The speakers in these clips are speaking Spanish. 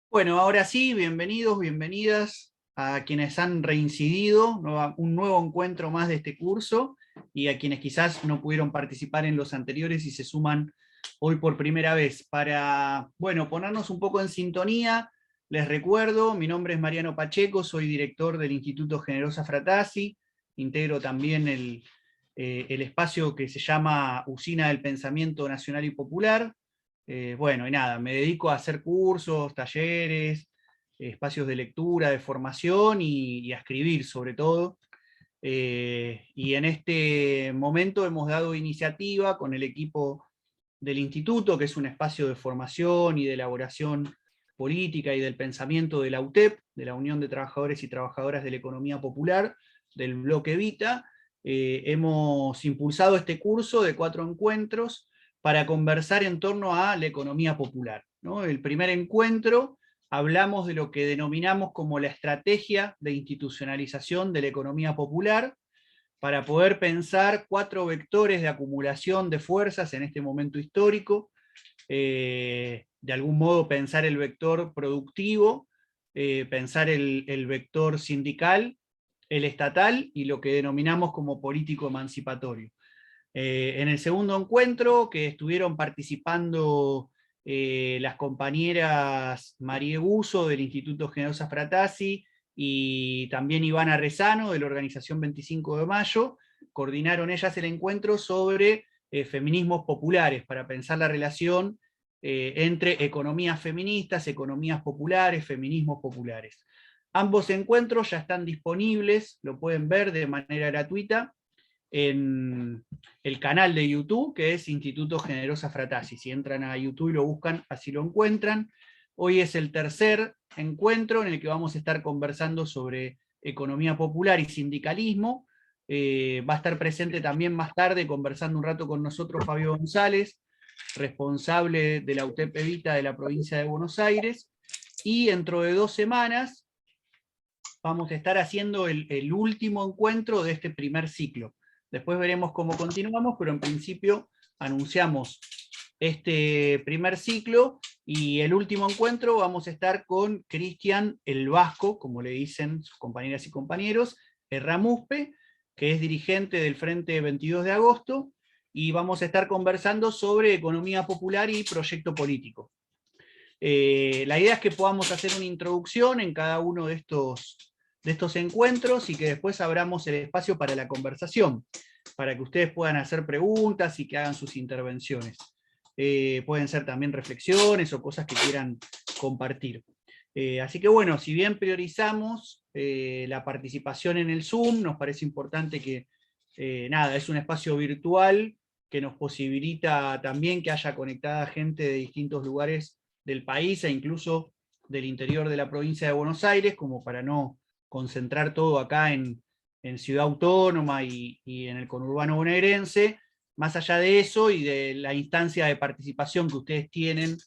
Bueno, ahora sí, bienvenidos, bienvenidas a quienes han reincidido, un nuevo encuentro más de este curso, y a quienes quizás no pudieron participar en los anteriores y se suman hoy por primera vez. Para, bueno, ponernos un poco en sintonía, les recuerdo, mi nombre es Mariano Pacheco, soy director del Instituto Generosa Fratasi, integro también el espacio que se llama Usina del Pensamiento Nacional y Popular. Bueno, y nada, me dedico a hacer cursos, talleres, espacios de lectura, de formación y a escribir sobre todo. Y en este momento hemos dado iniciativa con el equipo del instituto, que es un espacio de formación y de elaboración política y del pensamiento de la UTEP, de la Unión de Trabajadores y Trabajadoras de la Economía Popular, del bloque Evita. Hemos impulsado este curso de 4 encuentros para conversar en torno a la economía popular, ¿no? El primer encuentro hablamos de lo que denominamos como la estrategia de institucionalización de la economía popular, para poder pensar 4 vectores de acumulación de fuerzas en este momento histórico, de algún modo pensar el vector productivo, pensar el vector sindical, el estatal y lo que denominamos como político emancipatorio. En el segundo encuentro, que estuvieron participando las compañeras María Buzo del Instituto Generosa Fratasi y también Ivana Rezano de la organización 25 de Mayo, coordinaron ellas el encuentro sobre feminismos populares, para pensar la relación entre economías feministas, economías populares, feminismos populares. Ambos encuentros ya están disponibles, lo pueden ver de manera gratuita en el canal de YouTube, que es Instituto Generosa Fratasi. Si entran a YouTube y lo buscan, así lo encuentran. Hoy es el tercer encuentro en el que vamos a estar conversando sobre economía popular y sindicalismo. Va a estar presente también más tarde, conversando un rato con nosotros, Fabio González, responsable de la UTEP Evita de la provincia de Buenos Aires. Y dentro de 2 semanas vamos a estar haciendo el último encuentro de este primer ciclo. Después veremos cómo continuamos, pero en principio anunciamos este primer ciclo, y el último encuentro vamos a estar con Cristian el Vasco, como le dicen sus compañeras y compañeros, Erramuspe, que es dirigente del Frente 22 de Agosto, y vamos a estar conversando sobre economía popular y proyecto político. La idea es que podamos hacer una introducción en cada uno de estos encuentros y que después abramos el espacio para la conversación, para que ustedes puedan hacer preguntas y que hagan sus intervenciones. Pueden ser también reflexiones o cosas que quieran compartir. Así que bueno, si bien priorizamos la participación en el Zoom, nos parece importante que, nada, es un espacio virtual que nos posibilita también que haya conectada gente de distintos lugares del país e incluso del interior de la provincia de Buenos Aires, como para no concentrar todo acá en Ciudad Autónoma y en el conurbano bonaerense. Más allá de eso y de la instancia de participación que ustedes tienen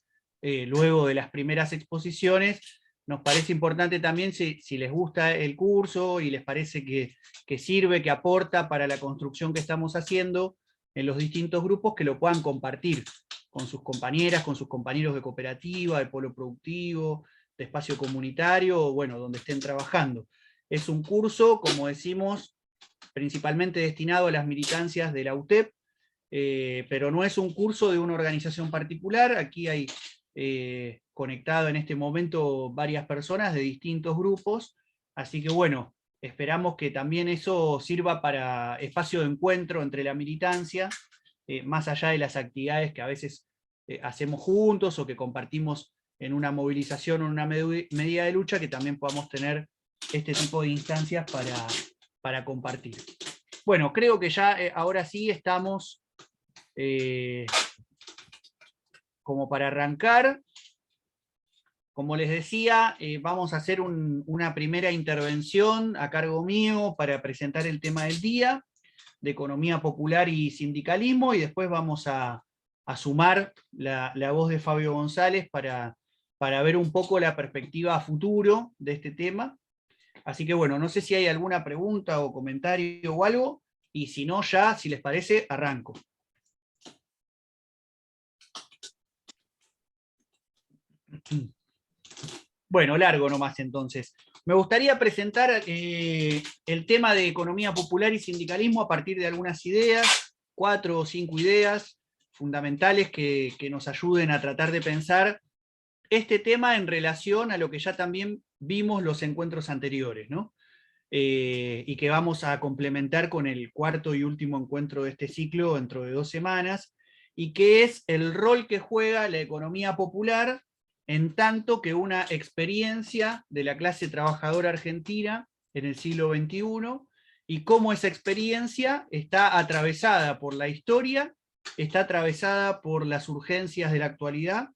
luego de las primeras exposiciones, nos parece importante también, si les gusta el curso y les parece que sirve, que aporta para la construcción que estamos haciendo en los distintos grupos, que lo puedan compartir con sus compañeras, con sus compañeros de cooperativa, de polo productivo, de espacio comunitario, o bueno, donde estén trabajando. Es un curso, como decimos, principalmente destinado a las militancias de la UTEP, pero no es un curso de una organización particular. Aquí hay conectado en este momento varias personas de distintos grupos, así que bueno, esperamos que también eso sirva para espacio de encuentro entre la militancia, más allá de las actividades que a veces hacemos juntos o que compartimos en una movilización o en una medida de lucha, que también podamos tener este tipo de instancias para compartir. Bueno, creo que ya ahora sí estamos como para arrancar. Como les decía, vamos a hacer una primera intervención a cargo mío para presentar el tema del día, de economía popular y sindicalismo, y después vamos a sumar la voz de Fabio González para ver un poco la perspectiva a futuro de este tema. Así que bueno, no sé si hay alguna pregunta o comentario o algo, y si no, ya, si les parece, arranco. Bueno, largo nomás entonces. Me gustaría presentar el tema de economía popular y sindicalismo a partir de algunas ideas, 4 o 5 ideas fundamentales que nos ayuden a tratar de pensar este tema en relación a lo que ya también vimos los encuentros anteriores, ¿no? Y que vamos a complementar con el cuarto y último encuentro de este ciclo dentro de 2 semanas, y que es el rol que juega la economía popular en tanto que una experiencia de la clase trabajadora argentina en el siglo XXI, y cómo esa experiencia está atravesada por la historia, está atravesada por las urgencias de la actualidad,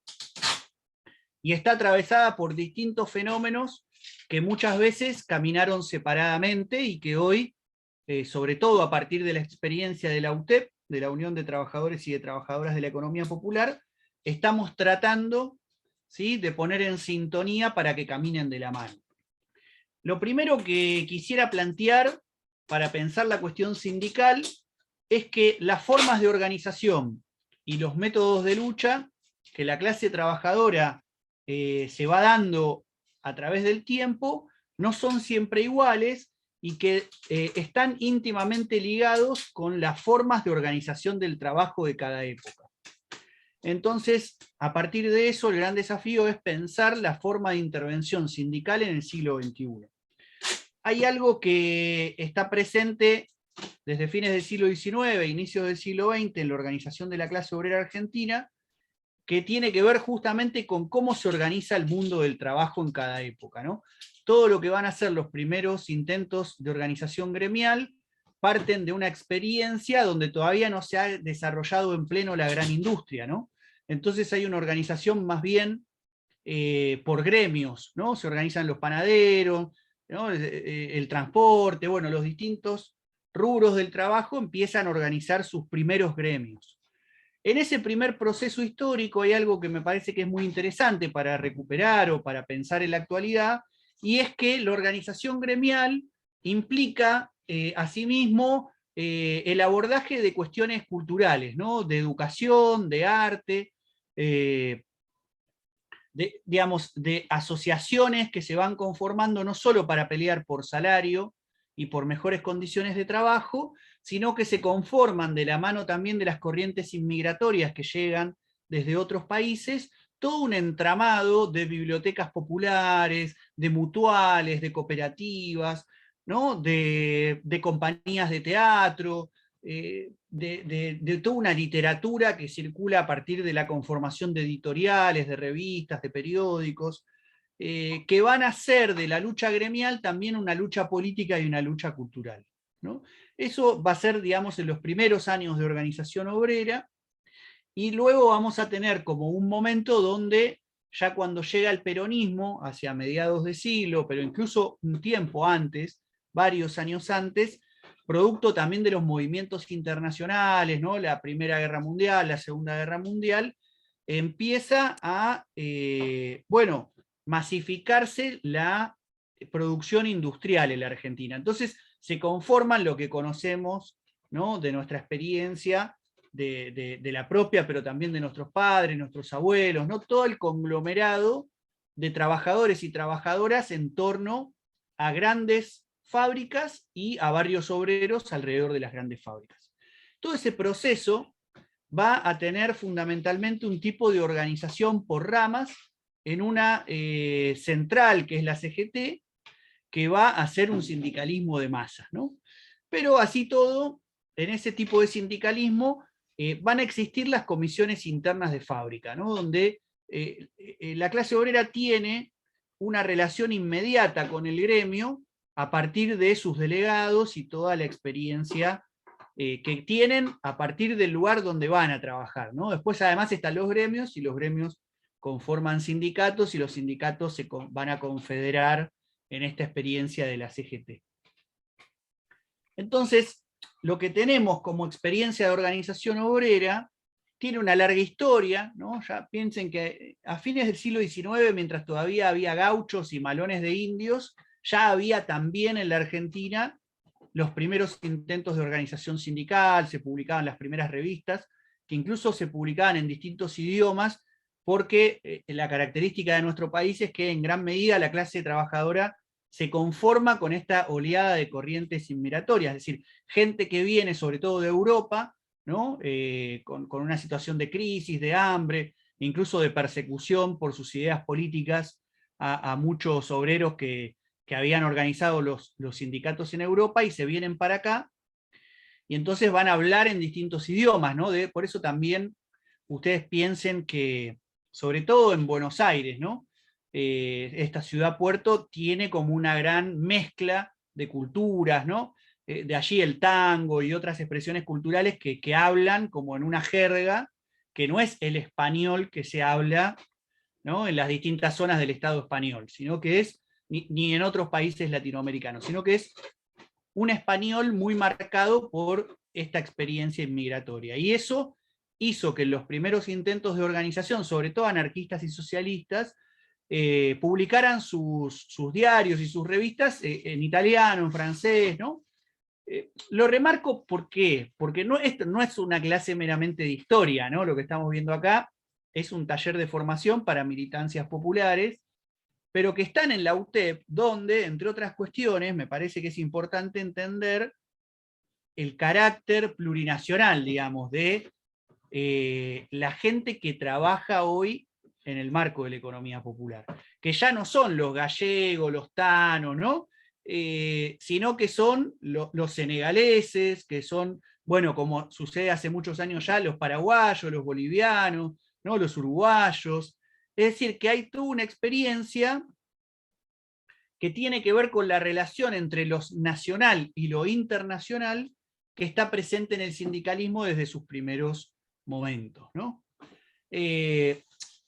y está atravesada por distintos fenómenos que muchas veces caminaron separadamente y que hoy, sobre todo a partir de la experiencia de la UTEP, de la Unión de Trabajadores y de Trabajadoras de la Economía Popular, estamos tratando, ¿sí?, de poner en sintonía para que caminen de la mano. Lo primero que quisiera plantear para pensar la cuestión sindical es que las formas de organización y los métodos de lucha que la clase trabajadora se va dando a través del tiempo no son siempre iguales y que están íntimamente ligados con las formas de organización del trabajo de cada época. Entonces, a partir de eso, el gran desafío es pensar la forma de intervención sindical en el siglo XXI. Hay algo que está presente desde fines del siglo XIX, inicios del siglo XX, en la organización de la clase obrera argentina, que tiene que ver justamente con cómo se organiza el mundo del trabajo en cada época, ¿no? Todo lo que van a ser los primeros intentos de organización gremial parten de una experiencia donde todavía no se ha desarrollado en pleno la gran industria, ¿no? Entonces hay una organización más bien por gremios, ¿no? Se organizan los panaderos, ¿no?, el transporte, bueno, los distintos rubros del trabajo empiezan a organizar sus primeros gremios. En ese primer proceso histórico hay algo que me parece que es muy interesante para recuperar o para pensar en la actualidad, y es que la organización gremial implica asimismo el abordaje de cuestiones culturales, ¿no?, de educación, de arte, digamos, de asociaciones que se van conformando no solo para pelear por salario y por mejores condiciones de trabajo, sino que se conforman de la mano también de las corrientes inmigratorias que llegan desde otros países, todo un entramado de bibliotecas populares, de mutuales, de cooperativas, ¿no?, de compañías de teatro, de toda una literatura que circula a partir de la conformación de editoriales, de revistas, de periódicos, que van a hacer de la lucha gremial también una lucha política y una lucha cultural, ¿no? Eso va a ser, digamos, en los primeros años de organización obrera, y luego vamos a tener como un momento donde ya cuando llega el peronismo, hacia mediados de siglo, pero incluso un tiempo antes, varios años antes, producto también de los movimientos internacionales, ¿no?, la Primera Guerra Mundial, la Segunda Guerra Mundial, empieza a, bueno, masificarse la producción industrial en la Argentina. Entonces se conforman lo que conocemos, ¿no?, de nuestra experiencia, de la propia, pero también de nuestros padres, nuestros abuelos, ¿no?, todo el conglomerado de trabajadores y trabajadoras en torno a grandes fábricas y a barrios obreros alrededor de las grandes fábricas. Todo ese proceso va a tener fundamentalmente un tipo de organización por ramas en una central, que es la CGT, que va a ser un sindicalismo de masas, ¿no? Pero así todo, en ese tipo de sindicalismo van a existir las comisiones internas de fábrica, ¿no?, donde la clase obrera tiene una relación inmediata con el gremio a partir de sus delegados y toda la experiencia que tienen a partir del lugar donde van a trabajar, ¿no? Después además están los gremios, y los gremios conforman sindicatos, y los sindicatos se van a confederar en esta experiencia de la CGT. Entonces, lo que tenemos como experiencia de organización obrera tiene una larga historia, ¿no? Ya piensen que a fines del siglo XIX, mientras todavía había gauchos y malones de indios, ya había también en la Argentina los primeros intentos de organización sindical, se publicaban las primeras revistas, que incluso se publicaban en distintos idiomas, porque la característica de nuestro país es que en gran medida la clase trabajadora se conforma con esta oleada de corrientes inmigratorias, es decir, gente que viene sobre todo de Europa, ¿no? Con una situación de crisis, de hambre, incluso de persecución por sus ideas políticas a muchos obreros que habían organizado los sindicatos en Europa y se vienen para acá, y entonces van a hablar en distintos idiomas, ¿no? Por eso también ustedes piensen que, sobre todo en Buenos Aires, ¿no? Esta ciudad-puerto tiene como una gran mezcla de culturas, ¿no? De allí el tango y otras expresiones culturales que hablan como en una jerga que no es el español que se habla, ¿no? En las distintas zonas del Estado español, sino que es, ni en otros países latinoamericanos, sino que es un español muy marcado por esta experiencia inmigratoria. Y eso hizo que en los primeros intentos de organización, sobre todo anarquistas y socialistas, publicaran sus diarios y sus revistas en italiano, en francés, ¿no? Lo remarco ¿por qué? Porque esto no es una clase meramente de historia, ¿no? Lo que estamos viendo acá es un taller de formación para militancias populares, pero que están en la UTEP, donde, entre otras cuestiones, me parece que es importante entender el carácter plurinacional, digamos, de la gente que trabaja hoy en el marco de la economía popular, que ya no son los gallegos, los tanos, ¿no? Sino que son los senegaleses, que son, bueno, como sucede hace muchos años ya, los paraguayos, los bolivianos, ¿no? Los uruguayos. Es decir, que hay toda una experiencia que tiene que ver con la relación entre lo nacional y lo internacional que está presente en el sindicalismo desde sus primeros momentos, ¿no?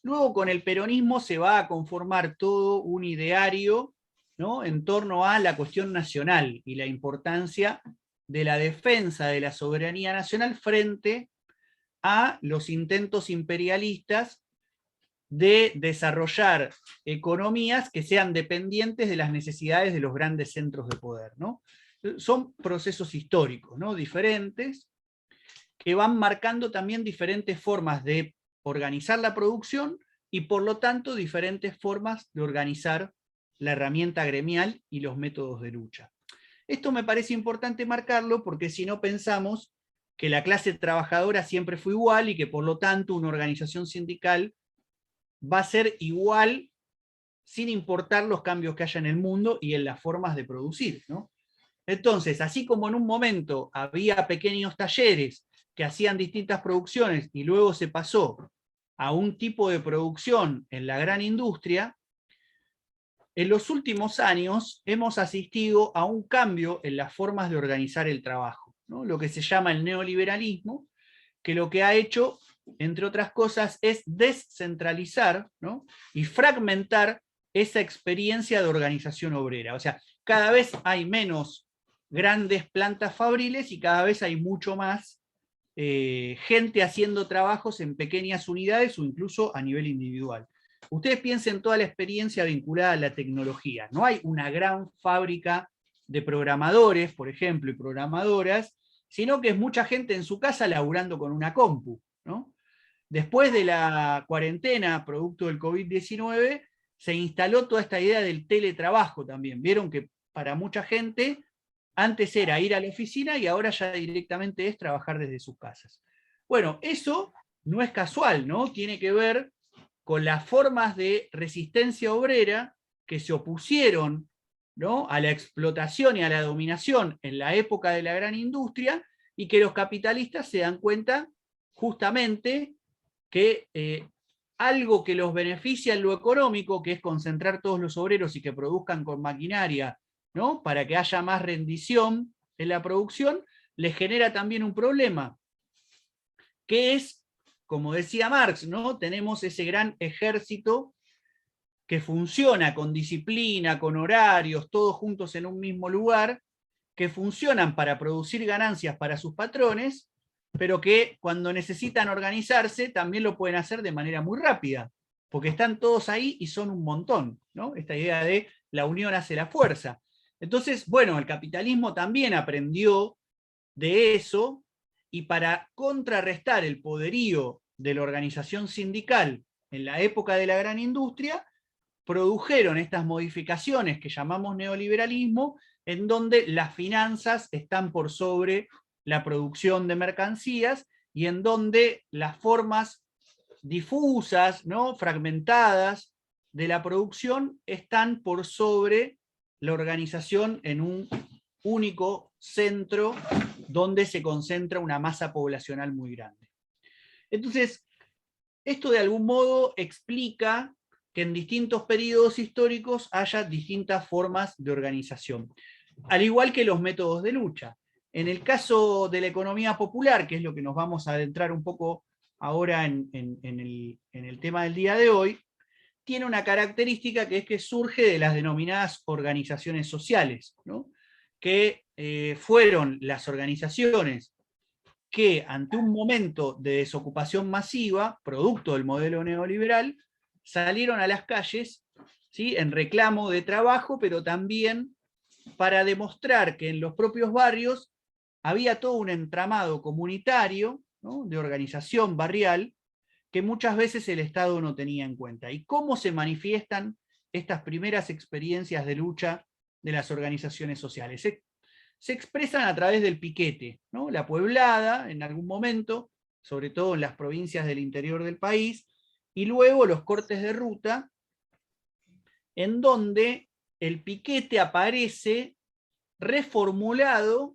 Luego con el peronismo se va a conformar todo un ideario, ¿no? En torno a la cuestión nacional y la importancia de la defensa de la soberanía nacional frente a los intentos imperialistas de desarrollar economías que sean dependientes de las necesidades de los grandes centros de poder, ¿no? Son procesos históricos, ¿no? Diferentes, que van marcando también diferentes formas de organizar la producción y por lo tanto diferentes formas de organizar la herramienta gremial y los métodos de lucha. Esto me parece importante marcarlo porque si no pensamos que la clase trabajadora siempre fue igual y que por lo tanto una organización sindical va a ser igual sin importar los cambios que haya en el mundo y en las formas de producir, ¿no? Entonces, así como en un momento había pequeños talleres que hacían distintas producciones y luego se pasó a un tipo de producción en la gran industria, en los últimos años hemos asistido a un cambio en las formas de organizar el trabajo, ¿no? Lo que se llama el neoliberalismo, que lo que ha hecho, entre otras cosas, es descentralizar, ¿no? Y fragmentar esa experiencia de organización obrera. O sea, cada vez hay menos grandes plantas fabriles y cada vez hay mucho más gente haciendo trabajos en pequeñas unidades o incluso a nivel individual. Ustedes piensen toda la experiencia vinculada a la tecnología. No hay una gran fábrica de programadores, por ejemplo, y programadoras, sino que es mucha gente en su casa laburando con una compu, ¿no? Después de la cuarentena, producto del COVID-19, se instaló toda esta idea del teletrabajo también. Vieron que para mucha gente antes era ir a la oficina y ahora ya directamente es trabajar desde sus casas. Bueno, eso no es casual, ¿no? Tiene que ver con las formas de resistencia obrera que se opusieron, ¿no? A la explotación y a la dominación en la época de la gran industria y que los capitalistas se dan cuenta justamente que algo que los beneficia en lo económico, que es concentrar todos los obreros y que produzcan con maquinaria, ¿no? Para que haya más rendición en la producción, les genera también un problema, que es, como decía Marx, ¿no? Tenemos ese gran ejército que funciona con disciplina, con horarios, todos juntos en un mismo lugar, que funcionan para producir ganancias para sus patrones, pero que cuando necesitan organizarse también lo pueden hacer de manera muy rápida, porque están todos ahí y son un montón, ¿no? Esta idea de la unión hace la fuerza. Entonces, bueno, el capitalismo también aprendió de eso, y para contrarrestar el poderío de la organización sindical en la época de la gran industria, produjeron estas modificaciones que llamamos neoliberalismo, en donde las finanzas están por sobre la producción de mercancías y en donde las formas difusas, ¿no?, fragmentadas de la producción están por sobre la organización en un único centro donde se concentra una masa poblacional muy grande. Entonces, esto de algún modo explica que en distintos periodos históricos haya distintas formas de organización, al igual que los métodos de lucha. En el caso de la economía popular, que es lo que nos vamos a adentrar un poco ahora en el tema del día de hoy, tiene una característica que es que surge de las denominadas organizaciones sociales, ¿no?, que fueron las organizaciones que ante un momento de desocupación masiva, producto del modelo neoliberal, salieron a las calles, ¿sí?, en reclamo de trabajo, pero también para demostrar que en los propios barrios había todo un entramado comunitario, ¿no?, de organización barrial, que muchas veces el Estado no tenía en cuenta. ¿Y cómo se manifiestan estas primeras experiencias de lucha de las organizaciones sociales? Se expresan a través del piquete, ¿no?, la pueblada en algún momento, sobre todo en las provincias del interior del país, y luego los cortes de ruta, en donde el piquete aparece reformulado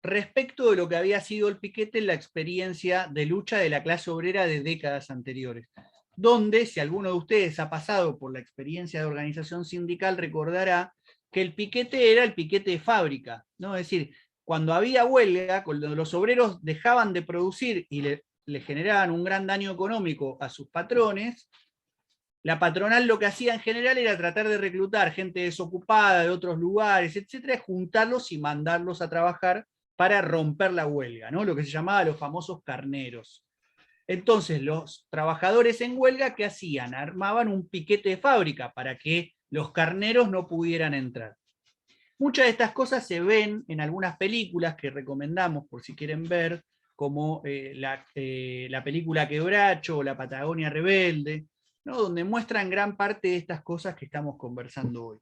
respecto de lo que había sido el piquete en la experiencia de lucha de la clase obrera de décadas anteriores, donde, si alguno de ustedes ha pasado por la experiencia de organización sindical, recordará que el piquete era el piquete de fábrica, ¿no? Es decir, cuando había huelga, cuando los obreros dejaban de producir y le generaban un gran daño económico a sus patrones, la patronal lo que hacía en general era tratar de reclutar gente desocupada de otros lugares, etcétera, juntarlos y mandarlos a trabajar para romper la huelga, ¿no?, lo que se llamaba los famosos carneros. Entonces los trabajadores en huelga, ¿qué hacían? Armaban un piquete de fábrica para que los carneros no pudieran entrar. Muchas de estas cosas se ven en algunas películas que recomendamos por si quieren ver, como la película Quebracho o La Patagonia Rebelde, ¿no?, donde muestran gran parte de estas cosas que estamos conversando hoy.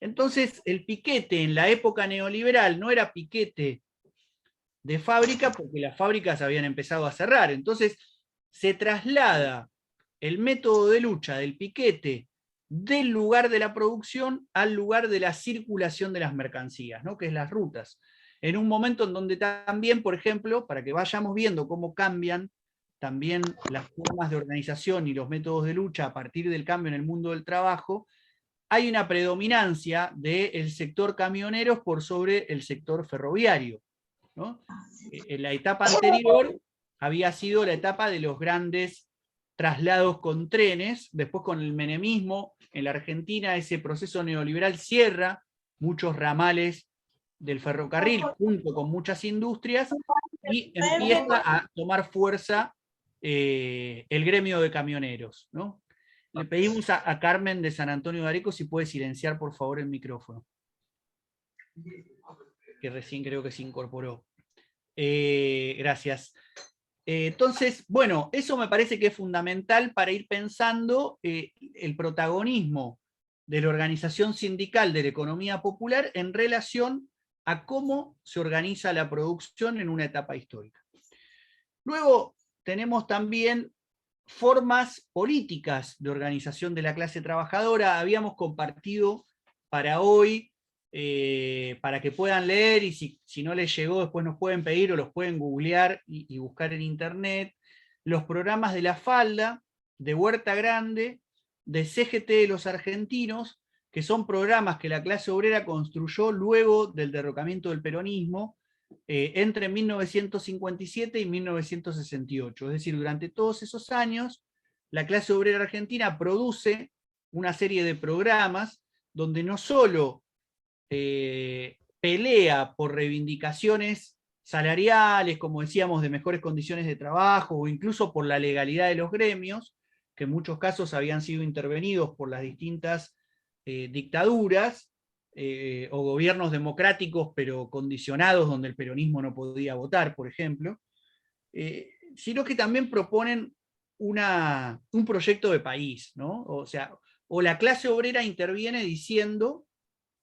Entonces, el piquete en la época neoliberal no era piquete de fábrica porque las fábricas habían empezado a cerrar. Entonces, se traslada el método de lucha del piquete del lugar de la producción al lugar de la circulación de las mercancías, ¿no?, que es las rutas. En un momento en donde también, por ejemplo, para que vayamos viendo cómo cambian también las formas de organización y los métodos de lucha a partir del cambio en el mundo del trabajo, hay una predominancia del sector camioneros por sobre el sector ferroviario, ¿no? En la etapa anterior había sido la etapa de los grandes traslados con trenes, después con el menemismo en la Argentina ese proceso neoliberal cierra muchos ramales del ferrocarril junto con muchas industrias y empieza a tomar fuerza el gremio de camioneros, ¿no? Le pedimos a Carmen de San Antonio de Areco si puede silenciar por favor el micrófono, que recién creo que se incorporó. Gracias. Entonces, bueno, eso me parece que es fundamental para ir pensando el protagonismo de la organización sindical de la economía popular en relación a cómo se organiza la producción en una etapa histórica. Luego tenemos también formas políticas de organización de la clase trabajadora. Habíamos compartido para hoy, para que puedan leer, y si no les llegó después nos pueden pedir o los pueden googlear y buscar en internet, los programas de La Falda, de Huerta Grande, de CGT de los Argentinos, que son programas que la clase obrera construyó luego del derrocamiento del peronismo, entre 1957 y 1968. Es decir, durante todos esos años, la clase obrera argentina produce una serie de programas donde no solo pelea por reivindicaciones salariales, como decíamos, de mejores condiciones de trabajo, o incluso por la legalidad de los gremios, que en muchos casos habían sido intervenidos por las distintas dictaduras, o gobiernos democráticos pero condicionados donde el peronismo no podía votar, por ejemplo, sino que también proponen un proyecto de país, ¿no? O sea, o la clase obrera interviene diciendo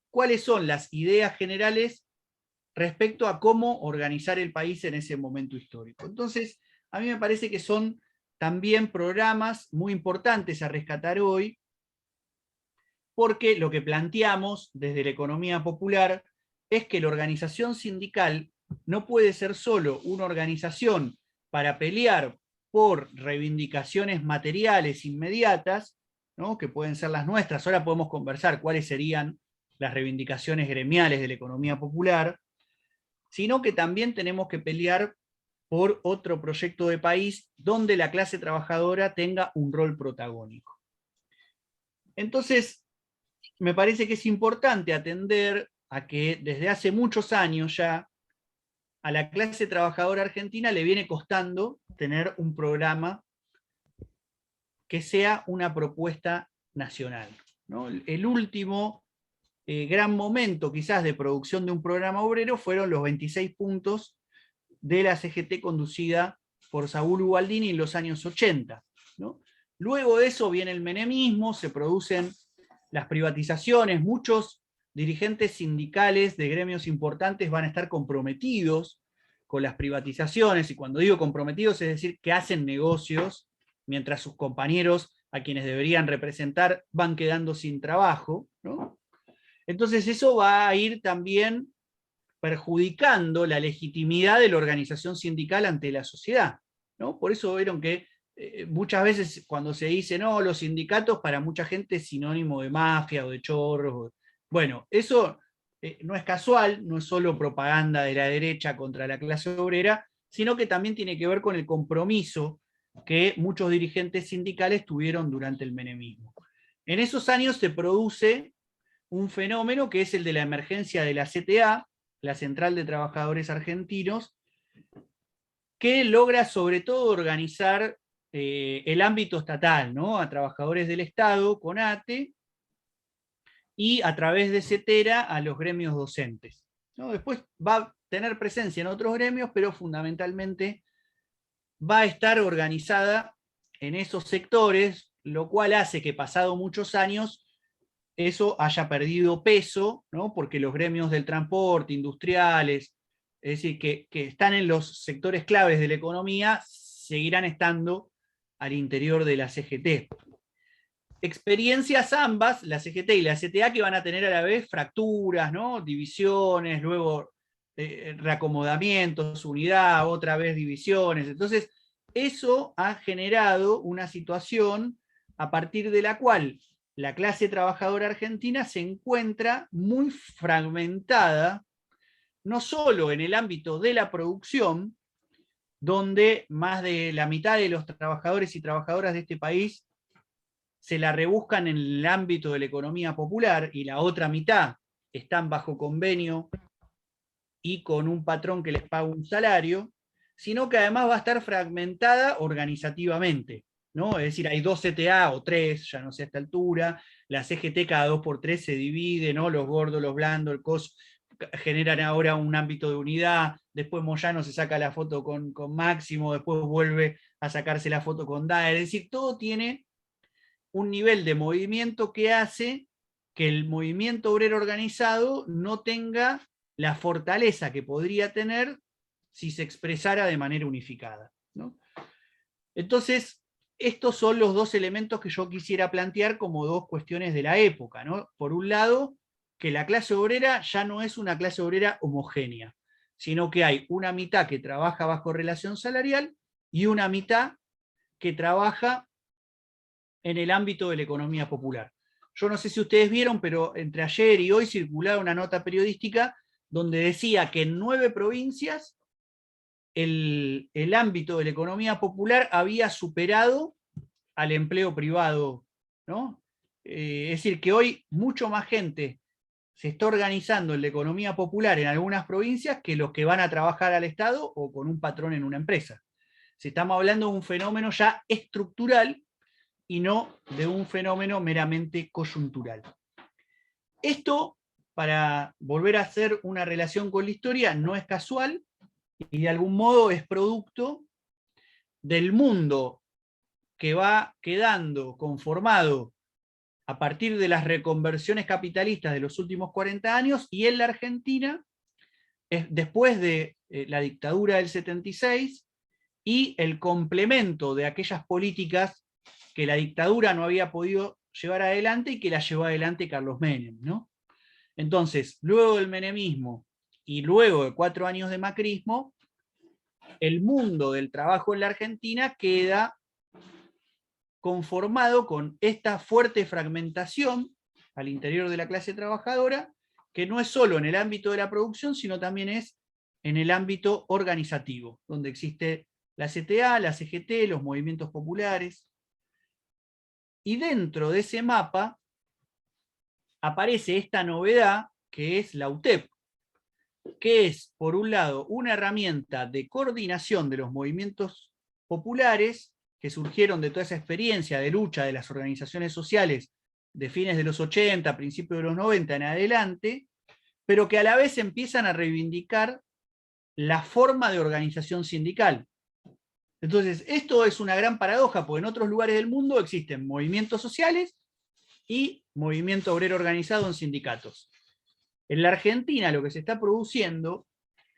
cuáles son las ideas generales respecto a cómo organizar el país en ese momento histórico. Entonces, a mí me parece que son también programas muy importantes a rescatar hoy, porque lo que planteamos desde la economía popular es que la organización sindical no puede ser solo una organización para pelear por reivindicaciones materiales inmediatas, ¿no? Que pueden ser las nuestras. Ahora podemos conversar cuáles serían las reivindicaciones gremiales de la economía popular, sino que también tenemos que pelear por otro proyecto de país donde la clase trabajadora tenga un rol protagónico. Entonces, me parece que es importante atender a que desde hace muchos años ya a la clase trabajadora argentina le viene costando tener un programa que sea una propuesta nacional, ¿no? El último gran momento quizás de producción de un programa obrero fueron los 26 puntos de la CGT conducida por Saúl Ubaldini en los años 80, ¿no? Luego de eso viene el menemismo, se producen las privatizaciones, muchos dirigentes sindicales de gremios importantes van a estar comprometidos con las privatizaciones, y cuando digo comprometidos es decir que hacen negocios, mientras sus compañeros a quienes deberían representar van quedando sin trabajo, ¿no? Entonces eso va a ir también perjudicando la legitimidad de la organización sindical ante la sociedad, ¿no? Por eso vieron que muchas veces cuando se dice, no, los sindicatos para mucha gente es sinónimo de mafia o de chorros. Bueno, eso no es casual, no es solo propaganda de la derecha contra la clase obrera, sino que también tiene que ver con el compromiso que muchos dirigentes sindicales tuvieron durante el menemismo. En esos años se produce un fenómeno que es el de la emergencia de la CTA, la Central de Trabajadores Argentinos, que logra sobre todo organizar el ámbito estatal, ¿no? A trabajadores del Estado, con ATE, y a través de CETERA a los gremios docentes, ¿no? Después va a tener presencia en otros gremios, pero fundamentalmente va a estar organizada en esos sectores, lo cual hace que pasado muchos años eso haya perdido peso, ¿no? Porque los gremios del transporte, industriales, es decir, que están en los sectores claves de la economía, seguirán estando al interior de la CGT. Experiencias ambas, la CGT y la CTA, que van a tener a la vez fracturas, ¿no? Divisiones, luego reacomodamientos, unidad, otra vez divisiones. Entonces, eso ha generado una situación a partir de la cual la clase trabajadora argentina se encuentra muy fragmentada, no solo en el ámbito de la producción, donde más de la mitad de los trabajadores y trabajadoras de este país se la rebuscan en el ámbito de la economía popular, y la otra mitad están bajo convenio y con un patrón que les paga un salario, sino que además va a estar fragmentada organizativamente, ¿no? Es decir, hay 2 CTA o 3, ya no sé a esta altura, la CGT cada 2x3 se divide, ¿no? Los gordos, los blandos, el coso, generan ahora un ámbito de unidad, después Moyano se saca la foto con Máximo, después vuelve a sacarse la foto con Daer, es decir, todo tiene un nivel de movimiento que hace que el movimiento obrero organizado no tenga la fortaleza que podría tener si se expresara de manera unificada, ¿no? Entonces, estos son los dos elementos que yo quisiera plantear como dos cuestiones de la época, ¿no? Por un lado, que la clase obrera ya no es una clase obrera homogénea, sino que hay una mitad que trabaja bajo relación salarial y una mitad que trabaja en el ámbito de la economía popular. Yo no sé si ustedes vieron, pero entre ayer y hoy circulaba una nota periodística donde decía que en 9 provincias el ámbito de la economía popular había superado al empleo privado, ¿no? Es decir, que hoy mucho más gente se está organizando en la economía popular en algunas provincias que los que van a trabajar al Estado o con un patrón en una empresa. Si estamos hablando de un fenómeno ya estructural y no de un fenómeno meramente coyuntural. Esto, para volver a hacer una relación con la historia, no es casual y de algún modo es producto del mundo que va quedando conformado a partir de las reconversiones capitalistas de los últimos 40 años, y en la Argentina, después de la dictadura del 76, y el complemento de aquellas políticas que la dictadura no había podido llevar adelante y que la llevó adelante Carlos Menem, ¿no? Entonces, luego del menemismo y luego de 4 años de macrismo, el mundo del trabajo en la Argentina queda conformado con esta fuerte fragmentación al interior de la clase trabajadora, que no es solo en el ámbito de la producción, sino también es en el ámbito organizativo, donde existe la CTA, la CGT, los movimientos populares. Y dentro de ese mapa aparece esta novedad que es la UTEP, que es, por un lado, una herramienta de coordinación de los movimientos populares que surgieron de toda esa experiencia de lucha de las organizaciones sociales de fines de los 80, principios de los 90 en adelante, pero que a la vez empiezan a reivindicar la forma de organización sindical. Entonces, esto es una gran paradoja, porque en otros lugares del mundo existen movimientos sociales y movimiento obrero organizado en sindicatos. En la Argentina lo que se está produciendo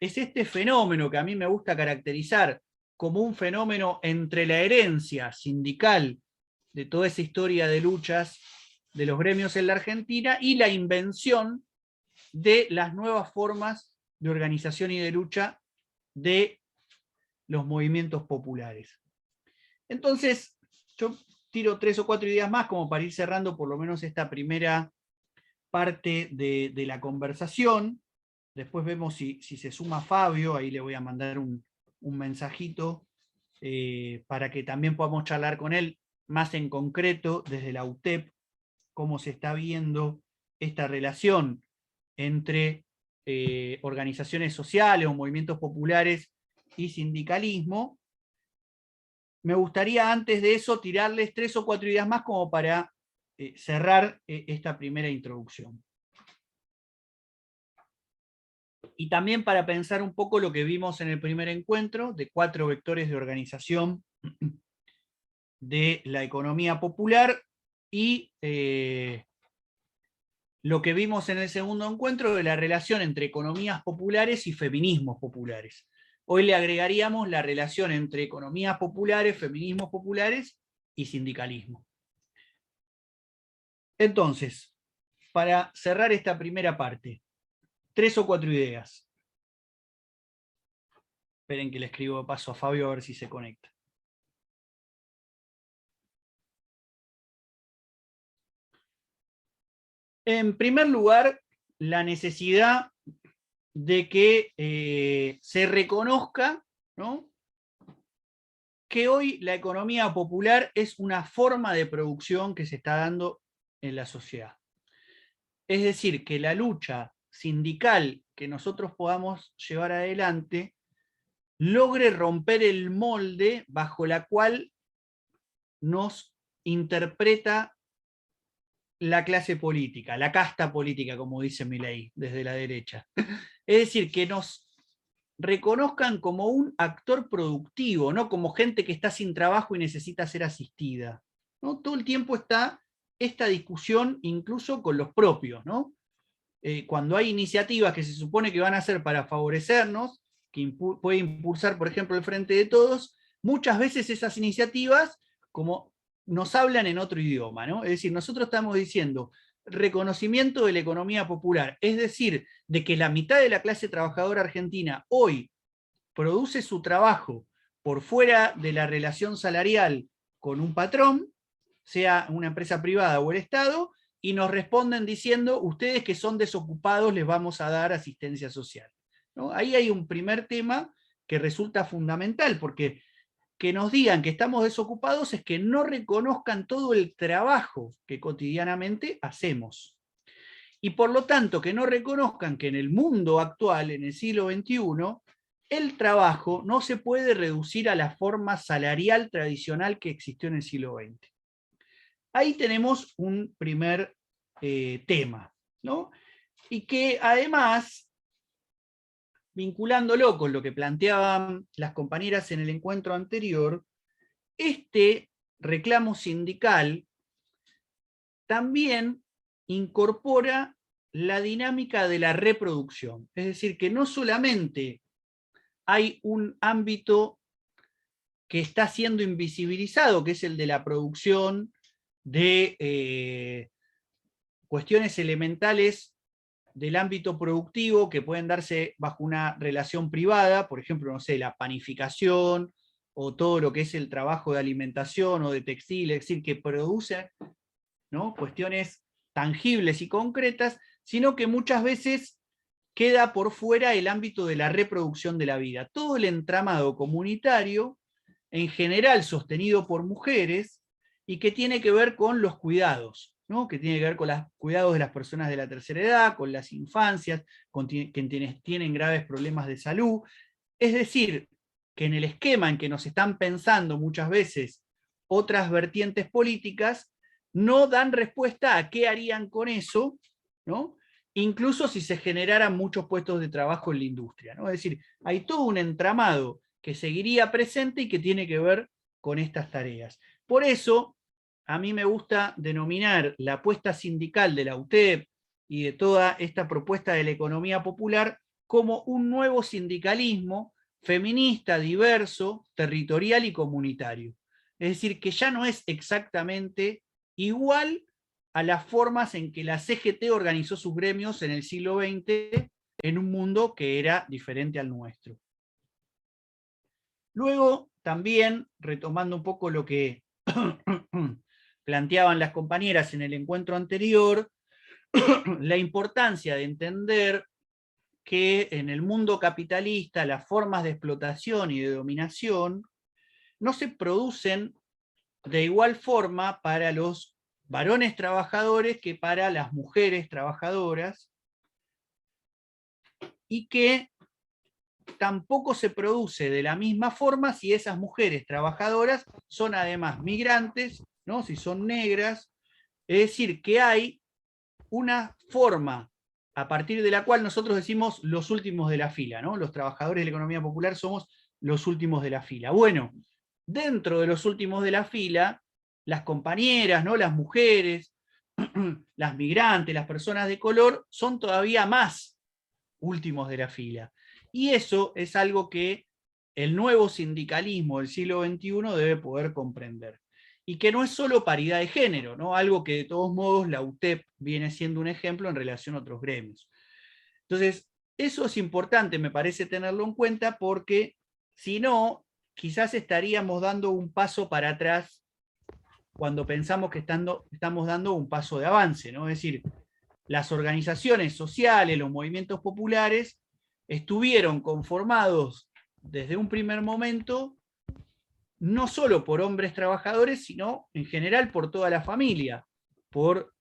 es este fenómeno que a mí me gusta caracterizar como un fenómeno entre la herencia sindical de toda esa historia de luchas de los gremios en la Argentina y la invención de las nuevas formas de organización y de lucha de los movimientos populares. Entonces, yo tiro 3 o 4 ideas más como para ir cerrando por lo menos esta primera parte de la conversación. Después vemos si se suma Fabio, ahí le voy a mandar un mensajito para que también podamos charlar con él más en concreto desde la UTEP, cómo se está viendo esta relación entre organizaciones sociales o movimientos populares y sindicalismo. Me gustaría antes de eso tirarles 3 o 4 ideas más como para cerrar esta primera introducción. Y también para pensar un poco lo que vimos en el primer encuentro, de 4 vectores de organización de la economía popular, y lo que vimos en el segundo encuentro de la relación entre economías populares y feminismos populares. Hoy le agregaríamos la relación entre economías populares, feminismos populares y sindicalismo. Entonces, para cerrar esta primera parte, 3 o 4 ideas. Esperen que le escribo paso a Fabio a ver si se conecta. En primer lugar, la necesidad de que se reconozca, ¿no?, que hoy la economía popular es una forma de producción que se está dando en la sociedad. Es decir, que la lucha sindical que nosotros podamos llevar adelante logre romper el molde bajo la cual nos interpreta la clase política, la casta política, como dice Milei, desde la derecha. Es decir, que nos reconozcan como un actor productivo, no como gente que está sin trabajo y necesita ser asistida, ¿no? Todo el tiempo está esta discusión incluso con los propios, ¿no? Cuando hay iniciativas que se supone que van a ser para favorecernos, que puede impulsar, por ejemplo, el Frente de Todos, muchas veces esas iniciativas como nos hablan en otro idioma, ¿no? Es decir, nosotros estamos diciendo reconocimiento de la economía popular, es decir, de que la mitad de la clase trabajadora argentina hoy produce su trabajo por fuera de la relación salarial con un patrón, sea una empresa privada o el Estado, y nos responden diciendo, ustedes que son desocupados les vamos a dar asistencia social, ¿no? Ahí hay un primer tema que resulta fundamental, porque que nos digan que estamos desocupados es que no reconozcan todo el trabajo que cotidianamente hacemos. Y por lo tanto, que no reconozcan que en el mundo actual, en el siglo XXI, el trabajo no se puede reducir a la forma salarial tradicional que existió en el siglo XX. Ahí tenemos un primer tema, ¿no? Y que además, vinculándolo con lo que planteaban las compañeras en el encuentro anterior, este reclamo sindical también incorpora la dinámica de la reproducción. Es decir, que no solamente hay un ámbito que está siendo invisibilizado, que es el de la producción de cuestiones elementales del ámbito productivo que pueden darse bajo una relación privada, por ejemplo, no sé, la panificación o todo lo que es el trabajo de alimentación o de textil, es decir, que produce, ¿no?, cuestiones tangibles y concretas, sino que muchas veces queda por fuera el ámbito de la reproducción de la vida. Todo el entramado comunitario, en general sostenido por mujeres, y que tiene que ver con los cuidados, ¿no?, que tiene que ver con los cuidados de las personas de la tercera edad, con las infancias, con quienes tienen graves problemas de salud. Es decir, que en el esquema en que nos están pensando muchas veces otras vertientes políticas, no dan respuesta a qué harían con eso, ¿no?, incluso si se generaran muchos puestos de trabajo en la industria, ¿no? Es decir, hay todo un entramado que seguiría presente y que tiene que ver con estas tareas. Por eso, a mí me gusta denominar la apuesta sindical de la UTEP y de toda esta propuesta de la economía popular como un nuevo sindicalismo feminista, diverso, territorial y comunitario. Es decir, que ya no es exactamente igual a las formas en que la CGT organizó sus gremios en el siglo XX en un mundo que era diferente al nuestro. Luego, también, retomando un poco lo que planteaban las compañeras en el encuentro anterior, la importancia de entender que en el mundo capitalista las formas de explotación y de dominación no se producen de igual forma para los varones trabajadores que para las mujeres trabajadoras, y que tampoco se produce de la misma forma si esas mujeres trabajadoras son además migrantes, ¿no?, si son negras. Es decir, que hay una forma a partir de la cual nosotros decimos los últimos de la fila, ¿no? Los trabajadores de la economía popular somos los últimos de la fila. Bueno, dentro de los últimos de la fila, las compañeras, ¿no?, las mujeres, las migrantes, las personas de color, son todavía más últimos de la fila. Y eso es algo que el nuevo sindicalismo del siglo XXI debe poder comprender. Y que no es solo paridad de género, ¿no?, algo que de todos modos la UTEP viene siendo un ejemplo en relación a otros gremios. Entonces, eso es importante, me parece, tenerlo en cuenta, porque si no, quizás estaríamos dando un paso para atrás cuando pensamos que estamos dando un paso de avance, ¿no? Es decir, las organizaciones sociales, los movimientos populares, estuvieron conformados desde un primer momento no solo por hombres trabajadores, sino en general por toda la familia, por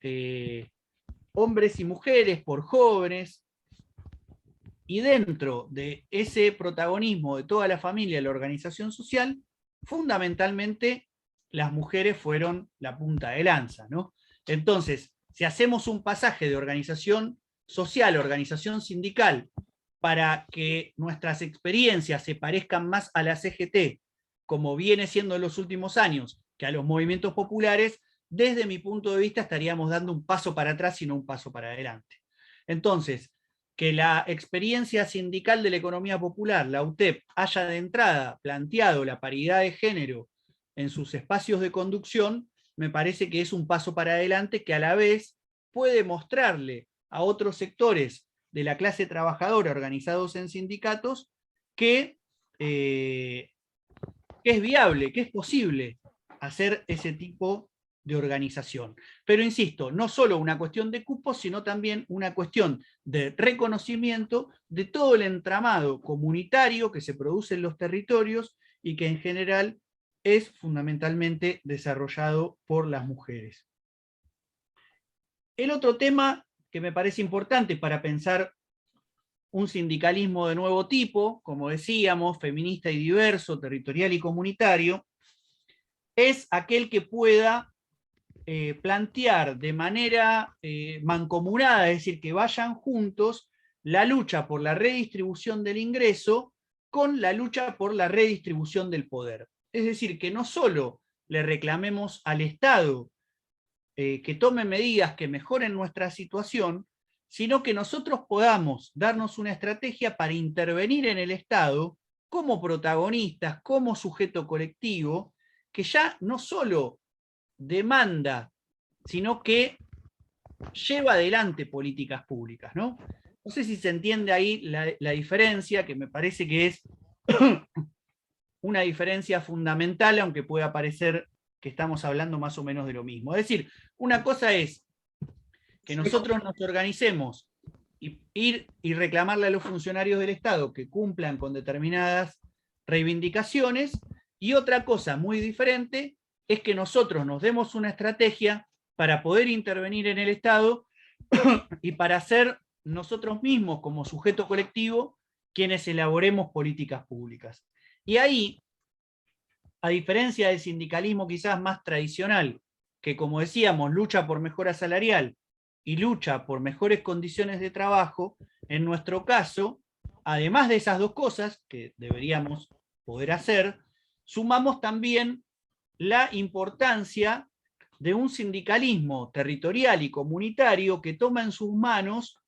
hombres y mujeres, por jóvenes, y dentro de ese protagonismo de toda la familia, la organización social, fundamentalmente las mujeres fueron la punta de lanza, ¿no? Entonces, si hacemos un pasaje de organización social, organización sindical, para que nuestras experiencias se parezcan más a la CGT, como viene siendo en los últimos años, que a los movimientos populares, desde mi punto de vista estaríamos dando un paso para atrás y no un paso para adelante. Entonces, que la experiencia sindical de la economía popular, la UTEP, haya de entrada planteado la paridad de género en sus espacios de conducción, me parece que es un paso para adelante que a la vez puede mostrarle a otros sectores de la clase trabajadora organizados en sindicatos que es viable, que es posible hacer ese tipo de organización. Pero insisto, no solo una cuestión de cupos, sino también una cuestión de reconocimiento de todo el entramado comunitario que se produce en los territorios y que en general es fundamentalmente desarrollado por las mujeres. El otro tema que me parece importante para pensar un sindicalismo de nuevo tipo, como decíamos, feminista y diverso, territorial y comunitario, es aquel que pueda plantear de manera mancomunada, es decir, que vayan juntos la lucha por la redistribución del ingreso con la lucha por la redistribución del poder. Es decir, que no solo le reclamemos al Estado que tome medidas que mejoren nuestra situación, sino que nosotros podamos darnos una estrategia para intervenir en el Estado como protagonistas, como sujeto colectivo, que ya no solo demanda, sino que lleva adelante políticas públicas, ¿no? No sé si se entiende ahí la diferencia, que me parece que es una diferencia fundamental, aunque pueda parecer que estamos hablando más o menos de lo mismo. Es decir, una cosa es que nosotros nos organicemos y ir y reclamarle a los funcionarios del Estado que cumplan con determinadas reivindicaciones, y otra cosa muy diferente es que nosotros nos demos una estrategia para poder intervenir en el Estado y para ser nosotros mismos como sujeto colectivo quienes elaboremos políticas públicas. Y ahí, a diferencia del sindicalismo quizás más tradicional, que como decíamos, lucha por mejora salarial y lucha por mejores condiciones de trabajo, en nuestro caso, además de esas dos cosas que deberíamos poder hacer, sumamos también la importancia de un sindicalismo territorial y comunitario que toma en sus manos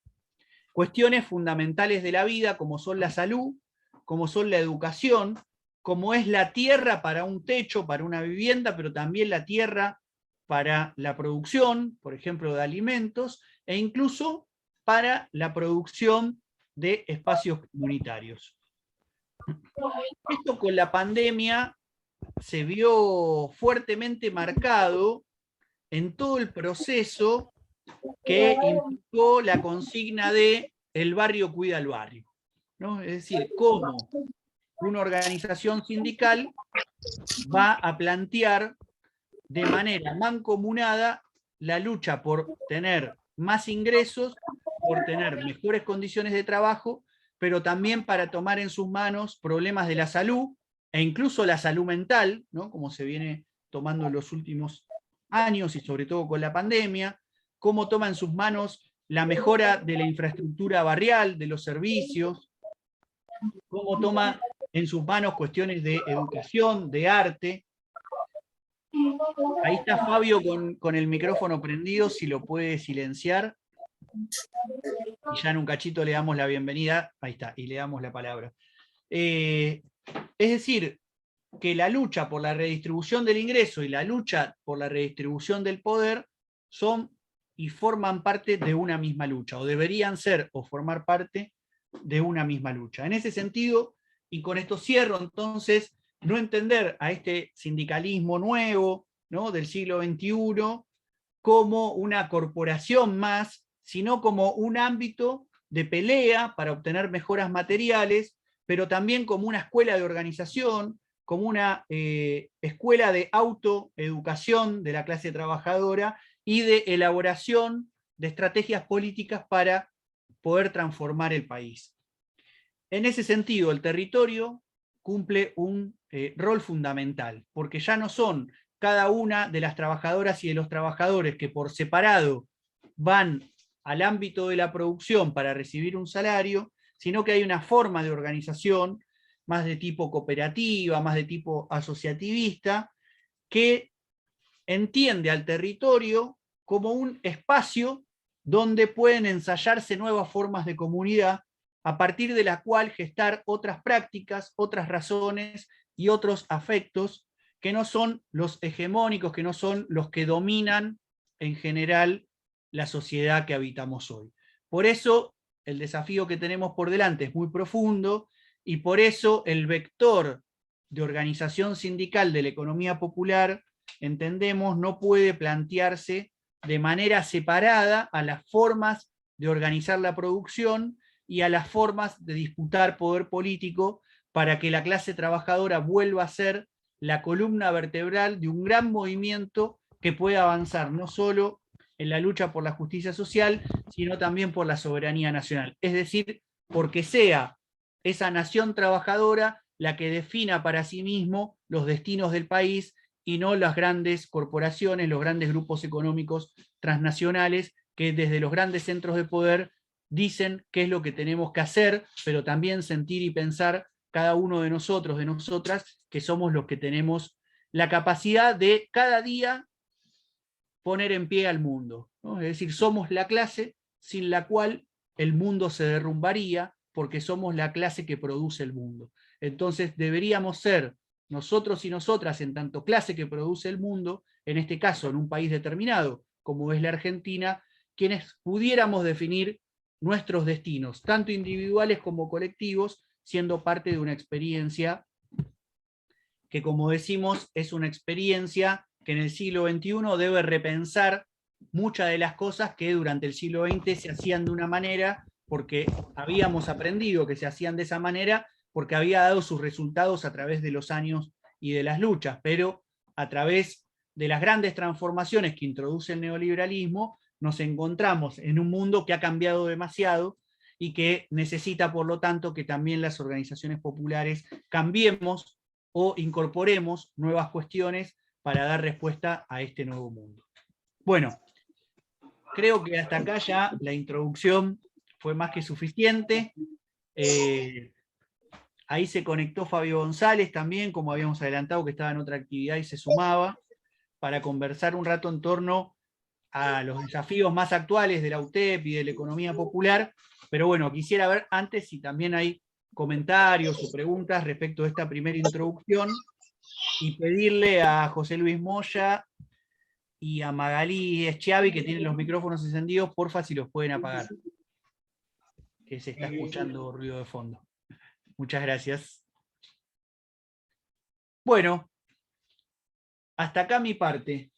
cuestiones fundamentales de la vida, como son la salud, como son la educación, como es la tierra para un techo, para una vivienda, pero también la tierra para la producción, por ejemplo, de alimentos, e incluso para la producción de espacios comunitarios. Esto con la pandemia se vio fuertemente marcado en todo el proceso que implicó la consigna de el barrio cuida al barrio, ¿no? Es decir, cómo una organización sindical va a plantear de manera mancomunada la lucha por tener más ingresos, por tener mejores condiciones de trabajo, pero también para tomar en sus manos problemas de la salud, e incluso la salud mental, ¿no? Como se viene tomando en los últimos años y sobre todo con la pandemia, cómo toma en sus manos la mejora de la infraestructura barrial, de los servicios, cómo toma en sus manos cuestiones de educación, de arte. Ahí está Fabio con el micrófono prendido, si lo puede silenciar. Y ya en un cachito le damos la bienvenida, ahí está, y le damos la palabra. Es decir, que la lucha por la redistribución del ingreso y la lucha por la redistribución del poder son y forman parte de una misma lucha, o deberían ser o formar parte de una misma lucha. En ese sentido, y con esto cierro, entonces, no entender a este sindicalismo nuevo, ¿no?, del siglo XXI como una corporación más, sino como un ámbito de pelea para obtener mejoras materiales, pero también como una escuela de organización, como una escuela de autoeducación de la clase trabajadora y de elaboración de estrategias políticas para poder transformar el país. En ese sentido, el territorio cumple un rol fundamental, porque ya no son cada una de las trabajadoras y de los trabajadores que por separado van al ámbito de la producción para recibir un salario, sino que hay una forma de organización más de tipo cooperativa, más de tipo asociativista, que entiende al territorio como un espacio donde pueden ensayarse nuevas formas de comunidad, a partir de la cual gestar otras prácticas, otras razones y otros afectos que no son los hegemónicos, que no son los que dominan en general la sociedad que habitamos hoy. Por eso el desafío que tenemos por delante es muy profundo, y por eso el vector de organización sindical de la economía popular, entendemos, no puede plantearse de manera separada a las formas de organizar la producción y a las formas de disputar poder político, para que la clase trabajadora vuelva a ser la columna vertebral de un gran movimiento que pueda avanzar no solo en la lucha por la justicia social, sino también por la soberanía nacional. Es decir, porque sea esa nación trabajadora la que defina para sí mismo los destinos del país, y no las grandes corporaciones, los grandes grupos económicos transnacionales que desde los grandes centros de poder dicen qué es lo que tenemos que hacer, pero también sentir y pensar cada uno de nosotros, de nosotras, que somos los que tenemos la capacidad de cada día poner en pie al mundo, ¿no? Es decir, somos la clase sin la cual el mundo se derrumbaría, porque somos la clase que produce el mundo. Entonces deberíamos ser nosotros y nosotras, en tanto clase que produce el mundo, en este caso en un país determinado, como es la Argentina, quienes pudiéramos definir nuestros destinos, tanto individuales como colectivos, siendo parte de una experiencia que, como decimos, es una experiencia que en el siglo XXI debe repensar muchas de las cosas que durante el siglo XX se hacían de una manera, porque habíamos aprendido que se hacían de esa manera, porque había dado sus resultados a través de los años y de las luchas, pero a través de las grandes transformaciones que introduce el neoliberalismo, nos encontramos en un mundo que ha cambiado demasiado y que necesita, por lo tanto, que también las organizaciones populares cambiemos o incorporemos nuevas cuestiones para dar respuesta a este nuevo mundo. Bueno, creo que hasta acá ya la introducción fue más que suficiente. Ahí se conectó Fabio González también, como habíamos adelantado, que estaba en otra actividad y se sumaba, para conversar un rato en torno a los desafíos más actuales de la UTEP y de la economía popular. Pero bueno, quisiera ver antes si también hay comentarios o preguntas respecto a esta primera introducción, y pedirle a José Luis Moya y a Magalí Schiavi, que tienen los micrófonos encendidos, porfa, si los pueden apagar, que se está escuchando ruido de fondo. Muchas gracias. Bueno, hasta acá mi parte.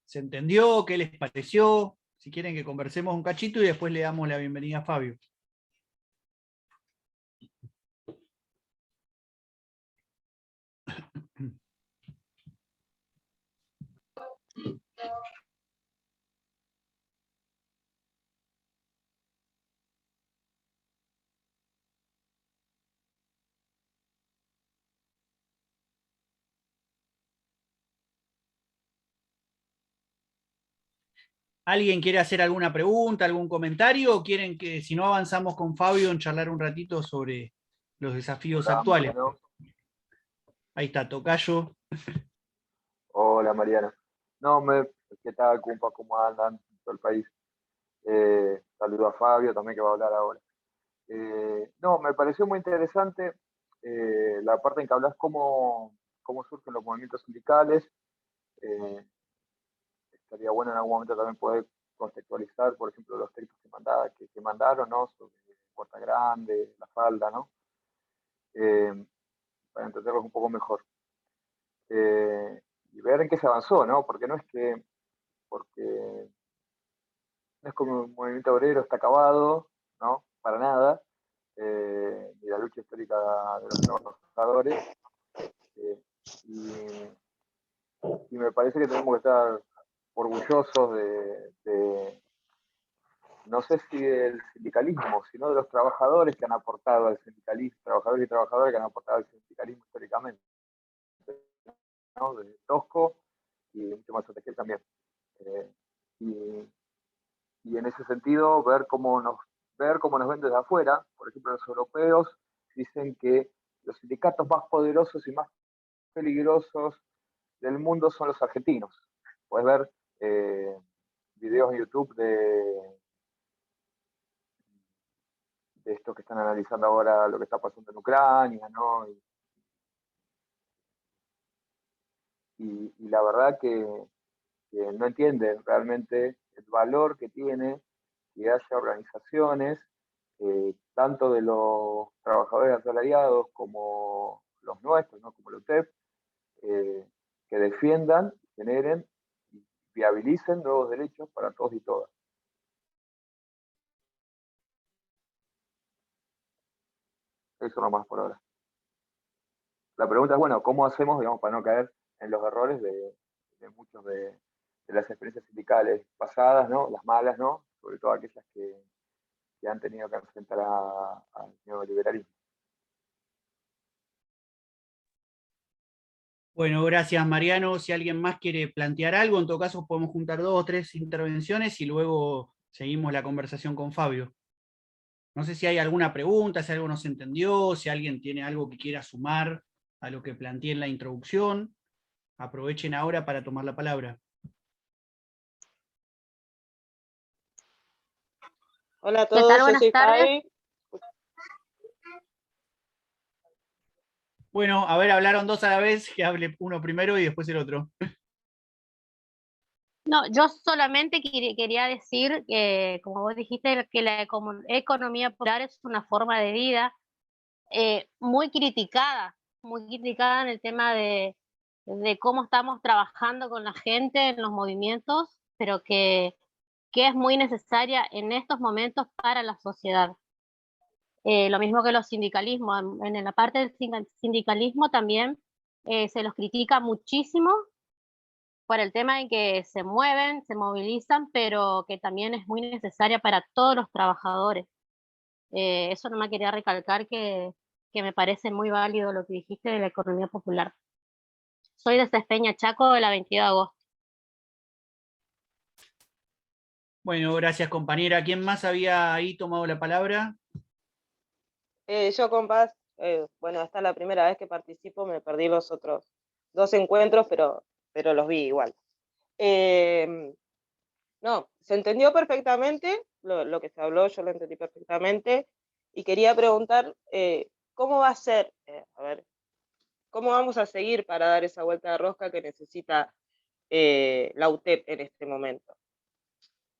¿Se entendió? ¿Qué les pareció? Si quieren que conversemos un cachito y después le damos la bienvenida a Fabio. ¿Alguien quiere hacer alguna pregunta, algún comentario? ¿O quieren que, si no avanzamos con Fabio, en charlar un ratito sobre los desafíos Hola, actuales? Mariano. Ahí está, tocayo. Hola, Mariano. No, ¿qué tal, compa? ¿Cómo andan en todo el país? Saludo a Fabio también, que va a hablar ahora. No, me pareció muy interesante la parte en que hablas cómo surgen los movimientos sindicales. Eh, Estaría bueno en algún momento también poder contextualizar, por ejemplo, los textos que mandaron, ¿no? Sobre Puerta Grande, La Falda, ¿no? Para entenderlos un poco mejor. Y ver en qué se avanzó, ¿no? Porque no es como un movimiento obrero está acabado, ¿no? Para nada. Ni la lucha histórica de los trabajadores. Eh, y, y, me parece que tenemos que estar orgullosos no sé si del sindicalismo, sino de los trabajadores que han aportado al sindicalismo, trabajadores y trabajadoras que han aportado al sindicalismo históricamente, ¿no? De Tosco y mucho más que también. Eh, y, y en ese sentido ver cómo nos ven desde afuera. Por ejemplo, los europeos dicen que los sindicatos más poderosos y más peligrosos del mundo son los argentinos. Puedes ver videos en YouTube de estos que están analizando ahora lo que está pasando en Ucrania, ¿no? Y la verdad que no entienden realmente el valor que tiene que haya organizaciones, tanto de los trabajadores asalariados como los nuestros, ¿no? Como la UTEP, que defiendan, generen y viabilicen nuevos derechos para todos y todas. Eso nomás por ahora. La pregunta es, bueno, ¿cómo hacemos, digamos, para no caer en los errores de muchos de las experiencias sindicales pasadas, ¿no? Las malas, ¿no? Sobre todo aquellas que han tenido que enfrentar al neoliberalismo. Bueno, gracias Mariano. Si alguien más quiere plantear algo, en todo caso podemos juntar 2 o 3 intervenciones y luego seguimos la conversación con Fabio. No sé si hay alguna pregunta, si algo no se entendió, si alguien tiene algo que quiera sumar a lo que planteé en la introducción. Aprovechen ahora para tomar la palabra. Hola a ¿Qué tal? todos, yo Buenas soy tardes. Fabi. Bueno, a ver, hablaron dos a la vez, que hable uno primero y después el otro. No, yo solamente quería decir que, como vos dijiste, que la economía popular es una forma de vida muy criticada en el tema de cómo estamos trabajando con la gente en los movimientos, pero que es muy necesaria en estos momentos para la sociedad. Lo mismo que los sindicalismos. En la parte del sindicalismo también se los critica muchísimo por el tema en que se mueven, se movilizan, pero que también es muy necesaria para todos los trabajadores. Eso nomás quería recalcar que me parece muy válido lo que dijiste de la economía popular. Soy de Cespeña, Chaco, de la 22 de agosto. Bueno, gracias compañera. ¿Quién más había ahí tomado la palabra? Yo, compás, bueno, esta es la primera vez que participo, me perdí los otros dos encuentros, pero los vi igual. No, se entendió perfectamente lo que se habló, yo lo entendí perfectamente, y quería preguntar, ¿cómo va a ser? A ver, ¿cómo vamos a seguir para dar esa vuelta de rosca que necesita la UTEP en este momento?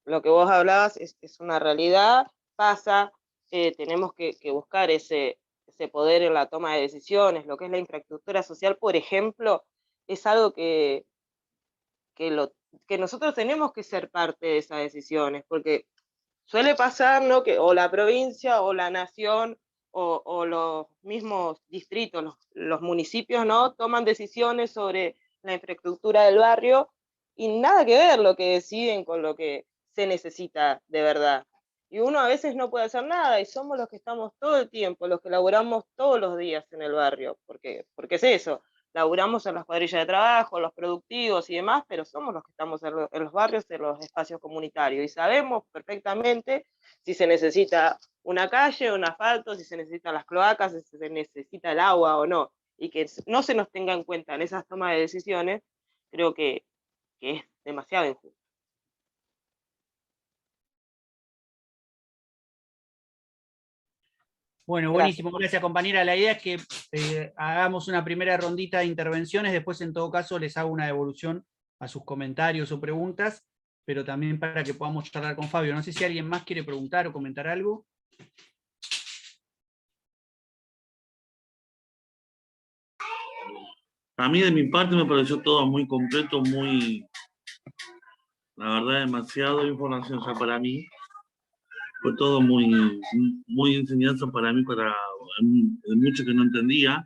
Lo que vos hablabas es una realidad, pasa, tenemos que buscar ese poder en la toma de decisiones, lo que es la infraestructura social, por ejemplo, es algo que nosotros tenemos que ser parte de esas decisiones, porque suele pasar, ¿no?, que o la provincia o la nación o los mismos distritos, los municipios, ¿no?, toman decisiones sobre la infraestructura del barrio y nada que ver lo que deciden con lo que se necesita de verdad. Y uno a veces no puede hacer nada y somos los que estamos todo el tiempo, los que laburamos todos los días en el barrio, porque es eso, laburamos en las cuadrillas de trabajo, los productivos y demás, pero somos los que estamos en los barrios, en los espacios comunitarios, y sabemos perfectamente si se necesita una calle, un asfalto, si se necesitan las cloacas, si se necesita el agua o no, y que no se nos tenga en cuenta en esas tomas de decisiones, creo que es demasiado injusto. Bueno, Gracias. buenísimo, gracias compañera. La idea es que hagamos una primera rondita de intervenciones, después en todo caso les hago una devolución a sus comentarios o preguntas, pero también para que podamos charlar con Fabio. No sé si alguien más quiere preguntar o comentar algo. A mí de mi parte me pareció todo muy completo, la verdad, demasiado información ya para mí. Fue todo muy enseñanza para mí, para mucho que no entendía.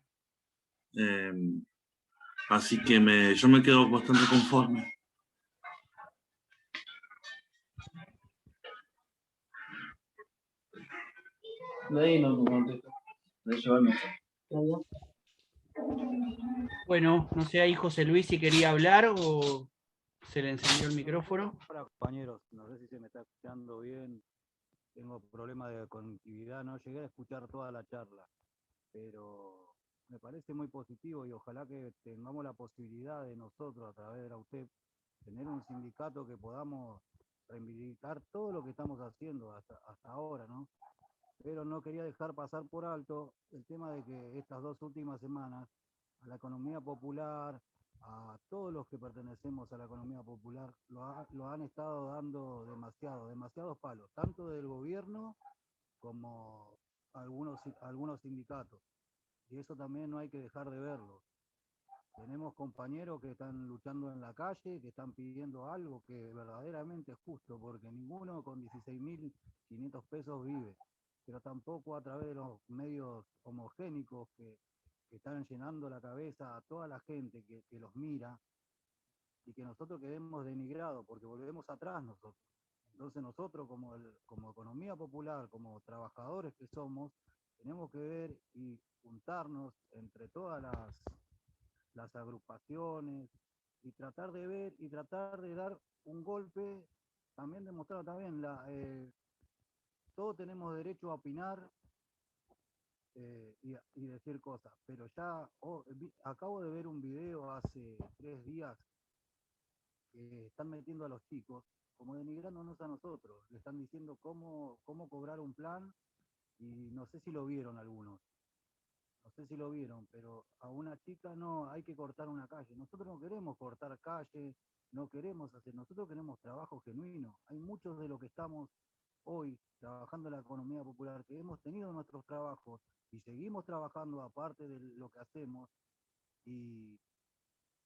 Eh, así que yo me quedo bastante conforme. De ahí no contesto. De llevarme. Bueno, no sé ahí José Luis si quería hablar o se le encendió el micrófono. Hola compañeros, no sé si se me está escuchando bien, tengo problemas de conectividad, no llegué a escuchar toda la charla, pero me parece muy positivo y ojalá que tengamos la posibilidad de nosotros a través de la UTEP tener un sindicato que podamos reivindicar todo lo que estamos haciendo hasta ahora, ¿no? Pero no quería dejar pasar por alto el tema de que estas 2 últimas semanas a la economía popular, a todos los que pertenecemos a la economía popular, lo han estado dando demasiados palos, tanto del gobierno como algunos sindicatos. Y eso también no hay que dejar de verlo. Tenemos compañeros que están luchando en la calle, que están pidiendo algo que verdaderamente es justo, porque ninguno con 16.500 pesos vive, pero tampoco a través de los medios homogénicos que están llenando la cabeza a toda la gente que los mira y que nosotros quedemos denigrados porque volvemos atrás nosotros. Entonces nosotros como economía popular, como trabajadores que somos, tenemos que ver y juntarnos entre todas las agrupaciones y tratar de ver y tratar de dar un golpe también demostraron también, todos tenemos derecho a opinar y decir cosas, pero ya acabo de ver un video hace 3 días que están metiendo a los chicos como denigrándonos a nosotros, le están diciendo cómo cobrar un plan, y no sé si lo vieron algunos, no sé si lo vieron, pero a una chica no, hay que cortar una calle. Nosotros no queremos cortar calle, no queremos hacer, nosotros queremos trabajo genuino. Hay muchos de los que estamos hoy trabajando en la economía popular, que hemos tenido nuestros trabajos y seguimos trabajando aparte de lo que hacemos, y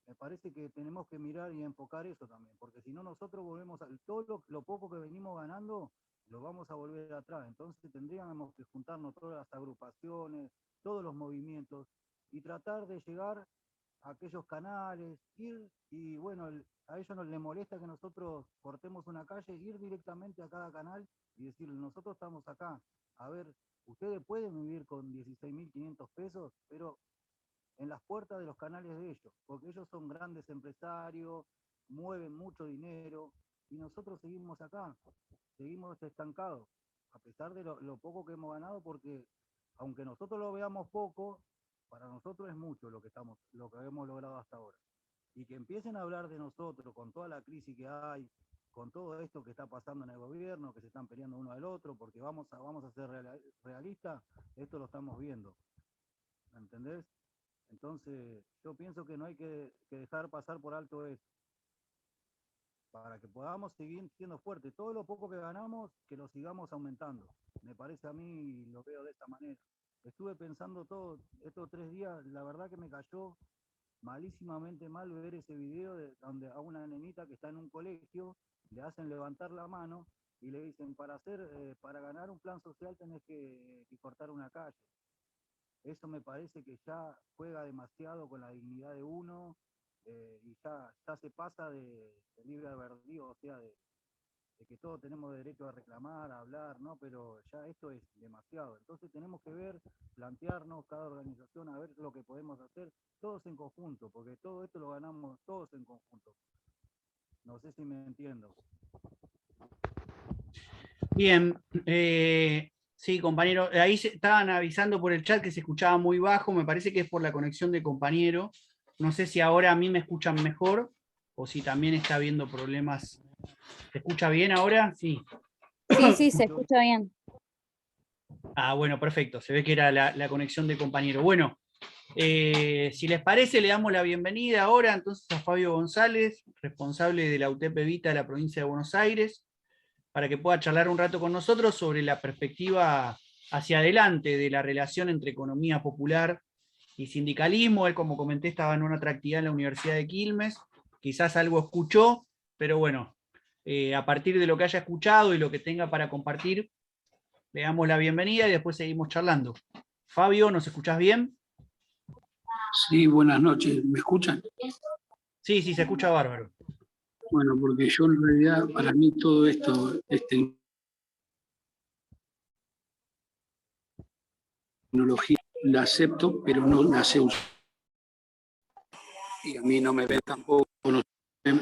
me parece que tenemos que mirar y enfocar eso también, porque si no nosotros volvemos a todo lo poco que venimos ganando, lo vamos a volver atrás. Entonces tendríamos que juntarnos todas las agrupaciones, todos los movimientos, y tratar de llegar a aquellos canales, ir, y bueno, a ellos les molesta que nosotros cortemos una calle, ir directamente a cada canal y decir, nosotros estamos acá, a ver, ustedes pueden vivir con 16.500 pesos, pero en las puertas de los canales de ellos, porque ellos son grandes empresarios, mueven mucho dinero, y nosotros seguimos acá, seguimos estancados, a pesar de lo poco que hemos ganado, porque aunque nosotros lo veamos poco, para nosotros es mucho lo que hemos logrado hasta ahora. Y que empiecen a hablar de nosotros con toda la crisis que hay, con todo esto que está pasando en el gobierno, que se están peleando uno al otro, porque vamos a ser realistas, esto lo estamos viendo, ¿me entendés? Entonces, yo pienso que no hay que dejar pasar por alto eso, para que podamos seguir siendo fuertes. Todo lo poco que ganamos, que lo sigamos aumentando. Me parece a mí, lo veo de esta manera. Estuve pensando todo estos 3 días, la verdad que me cayó malísimamente mal ver ese video donde a una nenita que está en un colegio le hacen levantar la mano y le dicen, para ganar un plan social tenés que cortar una calle. Eso me parece que ya juega demasiado con la dignidad de uno, y ya se pasa de libre albedrío, o sea, de que todos tenemos derecho a reclamar, a hablar, ¿no? Pero ya esto es demasiado. Entonces tenemos que plantearnos cada organización, a ver lo que podemos hacer, todos en conjunto, porque todo esto lo ganamos todos en conjunto. No sé si me entiendo. Bien, sí, compañero, ahí estaban avisando por el chat que se escuchaba muy bajo, me parece que es por la conexión de compañero. No sé si ahora a mí me escuchan mejor o si también está habiendo problemas. ¿Se escucha bien ahora? Sí. Sí, se escucha bien. Ah, bueno, perfecto, se ve que era la conexión de compañero. Bueno, si les parece, le damos la bienvenida ahora entonces a Fabio González, responsable de la UTEP Evita de la provincia de Buenos Aires, para que pueda charlar un rato con nosotros sobre la perspectiva hacia adelante de la relación entre economía popular y sindicalismo. Él, como comenté, estaba en una otra actividad en la Universidad de Quilmes, quizás algo escuchó, pero bueno, a partir de lo que haya escuchado y lo que tenga para compartir, le damos la bienvenida y después seguimos charlando. Fabio, ¿nos escuchás bien? Sí, buenas noches. ¿Me escuchan? Sí, se escucha bárbaro. Bueno, porque yo en realidad, para mí todo esto, tecnología, la acepto, pero no la sé usar. Y a mí no me ven tampoco, no ven,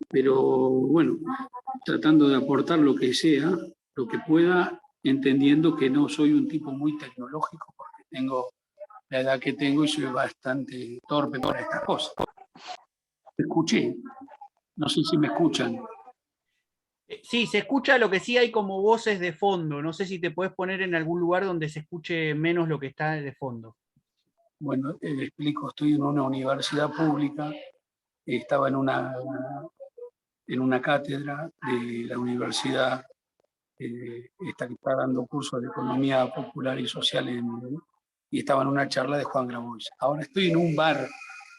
pero bueno, tratando de aportar lo que sea, lo que pueda, entendiendo que no soy un tipo muy tecnológico, porque tengo la edad que tengo y soy bastante torpe con estas cosas. Escuché, no sé si me escuchan. Sí, se escucha, lo que sí hay como voces de fondo. No sé si te puedes poner en algún lugar donde se escuche menos lo que está de fondo. Bueno, le explico, estoy en una universidad pública, estaba en una cátedra de la universidad, esta que está dando cursos de economía popular y social, y estaba en una charla de Juan Grabois. Ahora estoy en un bar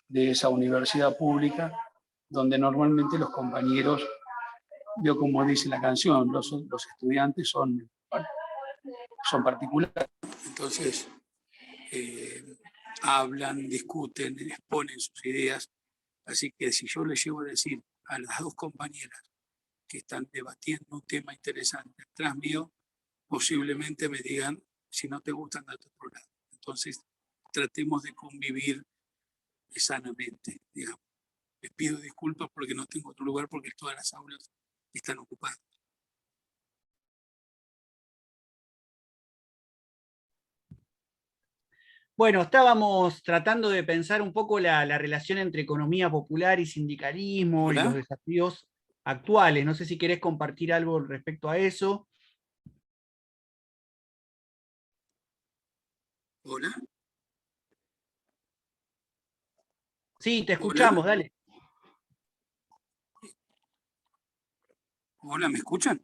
de esa universidad pública, donde normalmente los compañeros, yo como dice la canción, los estudiantes son particulares, entonces hablan, discuten, exponen sus ideas, así que si yo les llego a decir a las dos compañeras que están debatiendo un tema interesante atrás mío, posiblemente me digan, si no te gustan, date otro lado. Entonces, tratemos de convivir sanamente, digamos. Les pido pido disculpas porque no tengo otro lugar porque todas las aulas están ocupadas. Bueno, estábamos tratando de pensar un poco la relación entre economía popular y sindicalismo y los ¿Hola? desafíos actuales. No sé si querés compartir algo respecto a eso. ¿Hola? Sí, te ¿Hola? escuchamos, dale. ¿Hola? ¿Me escuchan?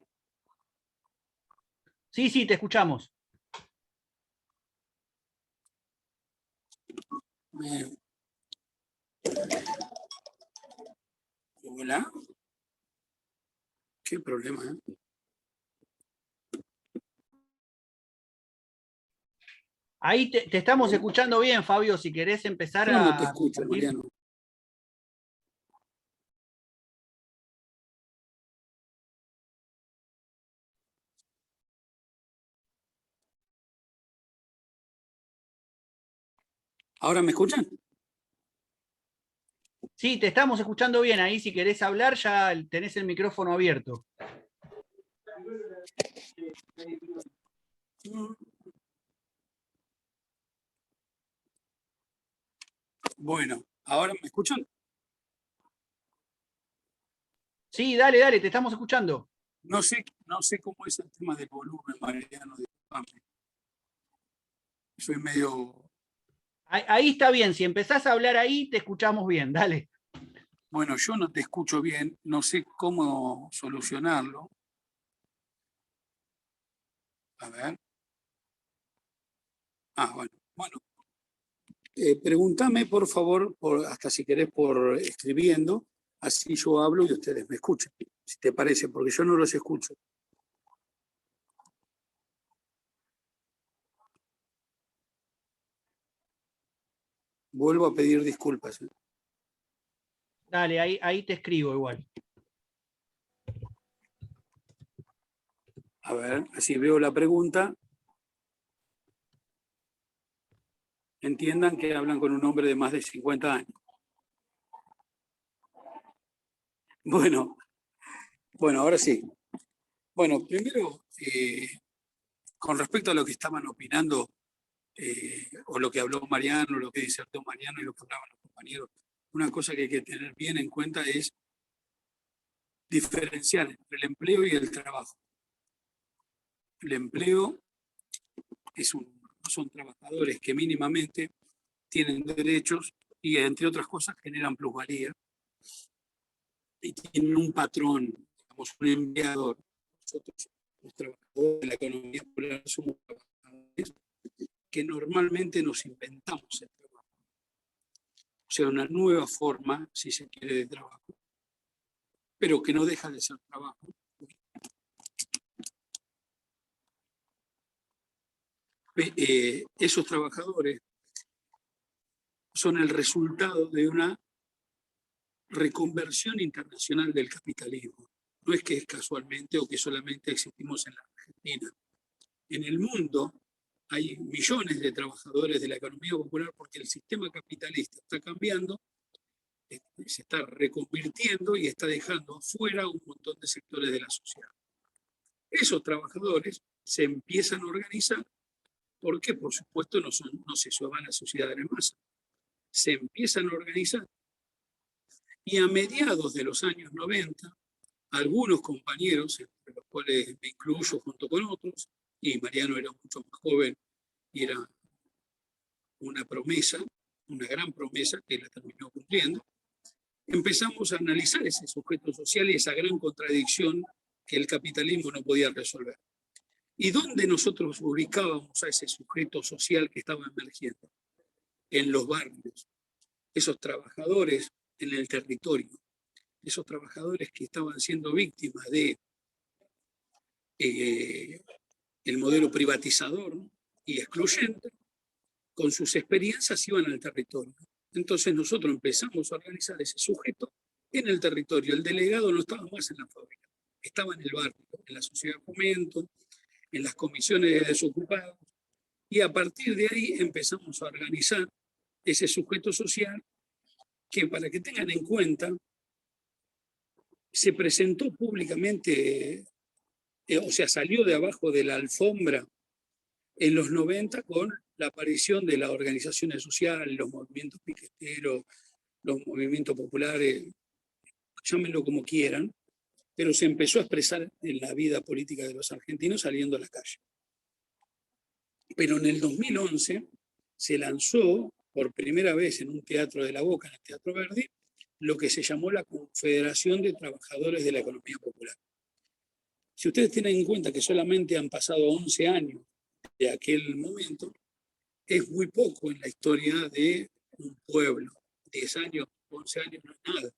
Sí, sí, te escuchamos. ¿Hola? ¿Qué problema, eh? Ahí te estamos escuchando bien, Fabio, si querés empezar Yo no te a escucho, compartir. Mariano. ¿Ahora me escuchan? Sí, te estamos escuchando bien. Ahí si querés hablar ya tenés el micrófono abierto. Bueno, ¿ahora me escuchan? Sí, dale, dale, te estamos escuchando. No sé cómo es el tema del volumen, Mariano. Disculpame. Soy medio... Ahí está bien. Si empezás a hablar ahí, te escuchamos bien. Dale. Bueno, yo no te escucho bien, no sé cómo solucionarlo. A ver. Bueno. Pregúntame, por favor, hasta si querés por escribiendo, así yo hablo y ustedes me escuchan, si te parece, porque yo no los escucho. Vuelvo a pedir disculpas. Dale, ahí te escribo igual. A ver, así veo la pregunta. Entiendan que hablan con un hombre de más de 50 años. Bueno, ahora sí. Bueno, primero, con respecto a lo que estaban opinando, o lo que habló Mariano, lo que disertó Mariano y lo que hablaban los compañeros, una cosa que hay que tener bien en cuenta es diferenciar entre el empleo y el trabajo. El empleo son trabajadores que mínimamente tienen derechos y, entre otras cosas, generan plusvalía y tienen un patrón, digamos, un empleador. Nosotros, los trabajadores de la economía popular, somos trabajadores que normalmente nos inventamos el trabajo. O sea, una nueva forma, si se quiere, de trabajo, pero que no deja de ser trabajo. Esos trabajadores son el resultado de una reconversión internacional del capitalismo. No es que es casualmente o que solamente existimos en la Argentina. En el mundo hay millones de trabajadores de la economía popular porque el sistema capitalista está cambiando, se está reconvirtiendo y está dejando fuera un montón de sectores de la sociedad. Esos trabajadores se empiezan a organizar porque, por supuesto, no se suban a la sociedad de la masa. Se empiezan a organizar y a mediados de los años 90, algunos compañeros, entre los cuales me incluyo junto con otros, y Mariano era mucho más joven y era una promesa, una gran promesa que la terminó cumpliendo, empezamos a analizar ese sujeto social y esa gran contradicción que el capitalismo no podía resolver. ¿Y dónde nosotros ubicábamos a ese sujeto social que estaba emergiendo? En los barrios. Esos trabajadores en el territorio, esos trabajadores que estaban siendo víctimas de el modelo privatizador y excluyente, con sus experiencias iban al territorio. Entonces nosotros empezamos a organizar ese sujeto en el territorio. El delegado no estaba más en la fábrica, estaba en el barrio, en la sociedad de fomento, en las comisiones de desocupados, y a partir de ahí empezamos a organizar ese sujeto social que, para que tengan en cuenta, se presentó públicamente, o sea, salió de abajo de la alfombra en los 90 con la aparición de las organizaciones sociales, los movimientos piqueteros, los movimientos populares, llámenlo como quieran, pero se empezó a expresar en la vida política de los argentinos saliendo a la calle. Pero en el 2011 se lanzó por primera vez en un teatro de la Boca, en el Teatro Verdi, lo que se llamó la Confederación de Trabajadores de la Economía Popular. Si ustedes tienen en cuenta que solamente han pasado 11 años de aquel momento, es muy poco en la historia de un pueblo. 10 años, 11 años no es nada.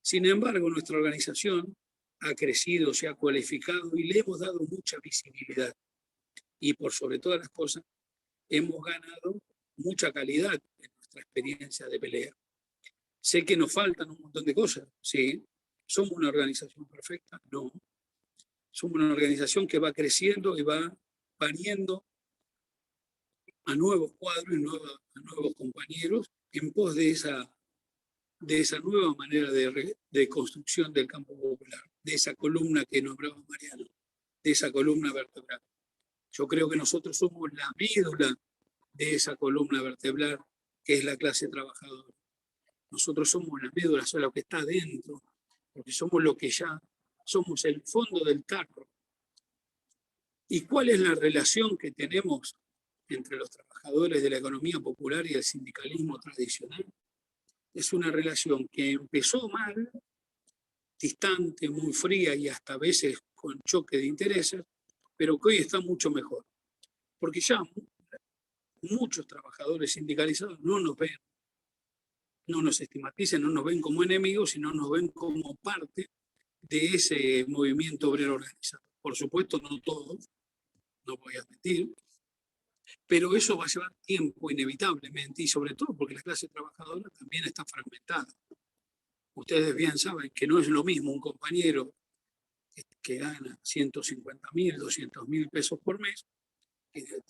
Sin embargo, nuestra organización ha crecido, se ha cualificado y le hemos dado mucha visibilidad. Y por sobre todas las cosas, hemos ganado mucha calidad en nuestra experiencia de pelea. Sé que nos faltan un montón de cosas, sí. ¿Somos una organización perfecta? No. Somos una organización que va creciendo y va pariendo a nuevos cuadros y a nuevos compañeros en pos de esa nueva manera de construcción del campo popular, de esa columna que nombraba Mariano, de esa columna vertebral. Yo creo que nosotros somos la médula de esa columna vertebral que es la clase trabajadora. Nosotros somos la médula, somos lo que está dentro, porque somos lo que ya somos el fondo del tarro. ¿Y cuál es la relación que tenemos entre los trabajadores de la economía popular y el sindicalismo tradicional? Es una relación que empezó mal, distante, muy fría y hasta a veces con choque de intereses, pero que hoy está mucho mejor. Porque ya muchos trabajadores sindicalizados no nos ven, no nos estigmatizan, no nos ven como enemigos, sino nos ven como parte de ese movimiento obrero organizado. Por supuesto, no todos, no voy a mentir, pero eso va a llevar tiempo inevitablemente y sobre todo porque la clase trabajadora también está fragmentada. Ustedes bien saben que no es lo mismo un compañero que gana 150.000, 200.000 pesos por mes,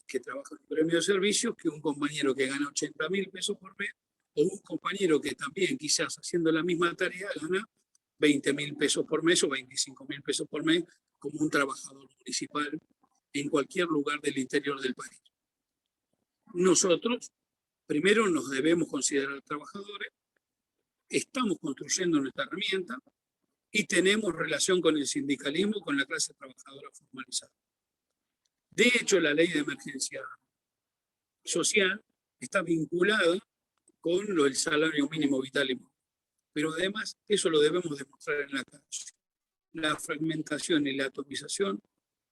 que trabaja en un gremio de servicios, que un compañero que gana 80.000 pesos por mes, o un compañero que también quizás haciendo la misma tarea gana 20.000 pesos por mes o 25.000 pesos por mes como un trabajador municipal en cualquier lugar del interior del país. Nosotros, primero, nos debemos considerar trabajadores, estamos construyendo nuestra herramienta y tenemos relación con el sindicalismo, con la clase trabajadora formalizada. De hecho, la ley de emergencia social está vinculada con el salario mínimo vital y móvil. Pero además, eso lo debemos demostrar en la calle. La fragmentación y la atomización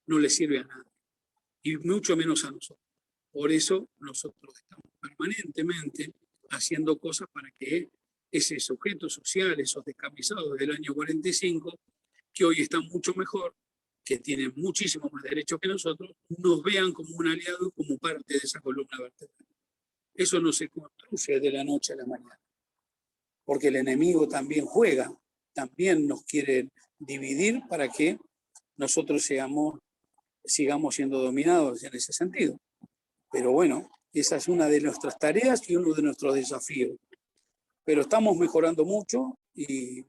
no le sirve a nadie, y mucho menos a nosotros. Por eso nosotros estamos permanentemente haciendo cosas para que ese sujeto social, esos descamisados del año 45, que hoy están mucho mejor, que tienen muchísimo más derechos que nosotros, nos vean como un aliado, como parte de esa columna vertebral. Eso no se construye de la noche a la mañana, porque el enemigo también juega, también nos quiere dividir para que nosotros sigamos siendo dominados en ese sentido. Pero bueno, esa es una de nuestras tareas y uno de nuestros desafíos. Pero estamos mejorando mucho y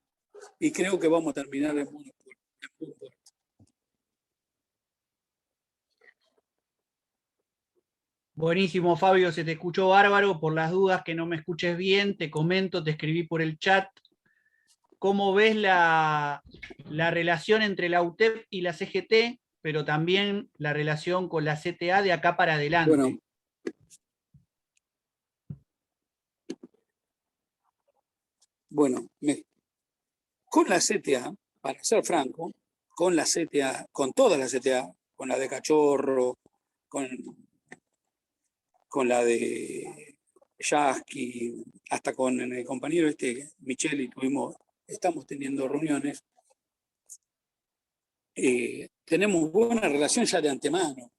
creo que vamos a terminar en buen puerto. Buenísimo, Fabio, se te escuchó bárbaro. Por las dudas que no me escuches bien, te comento, te escribí por el chat. ¿Cómo ves la relación entre la UTEP y la CGT, pero también la relación con la CTA de acá para adelante? Bueno, con la CTA, para ser franco, con la CTA, con todas las CTA, con la de Cachorro, con la de Yasky, hasta con el compañero Micheli, estamos teniendo reuniones. Tenemos buena relación ya de antemano.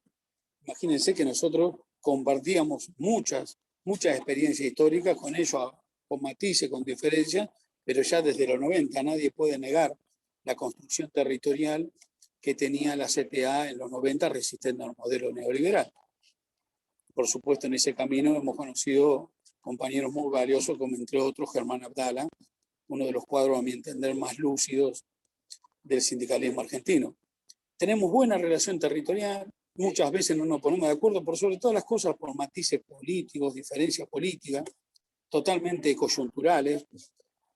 Imagínense que nosotros compartíamos muchas experiencias históricas con ellos, con matices, con diferencias, pero ya desde los 90 nadie puede negar la construcción territorial que tenía la CTA en los 90 resistiendo al modelo neoliberal. Por supuesto, en ese camino hemos conocido compañeros muy valiosos, como entre otros Germán Abdala, uno de los cuadros, a mi entender, más lúcidos del sindicalismo argentino. Tenemos buena relación territorial, muchas veces no nos ponemos de acuerdo, por sobre todas las cosas por matices políticos, diferencias políticas, totalmente coyunturales,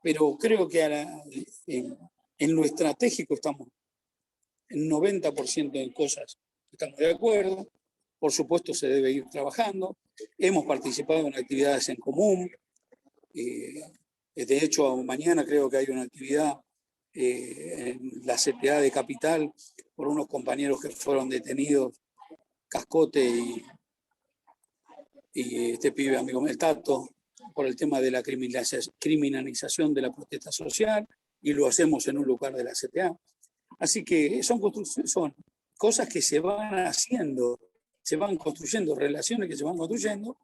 pero creo que en lo estratégico estamos en 90% de cosas estamos de acuerdo. Por supuesto se debe ir trabajando. Hemos participado en actividades en común. De hecho, mañana creo que hay una actividad en la CTA de Capital por unos compañeros que fueron detenidos, Cascote y este pibe amigo el Tato, por el tema de la criminalización de la protesta social, y lo hacemos en un lugar de la CTA. Así que son cosas que se van haciendo, se van construyendo, relaciones que se van construyendo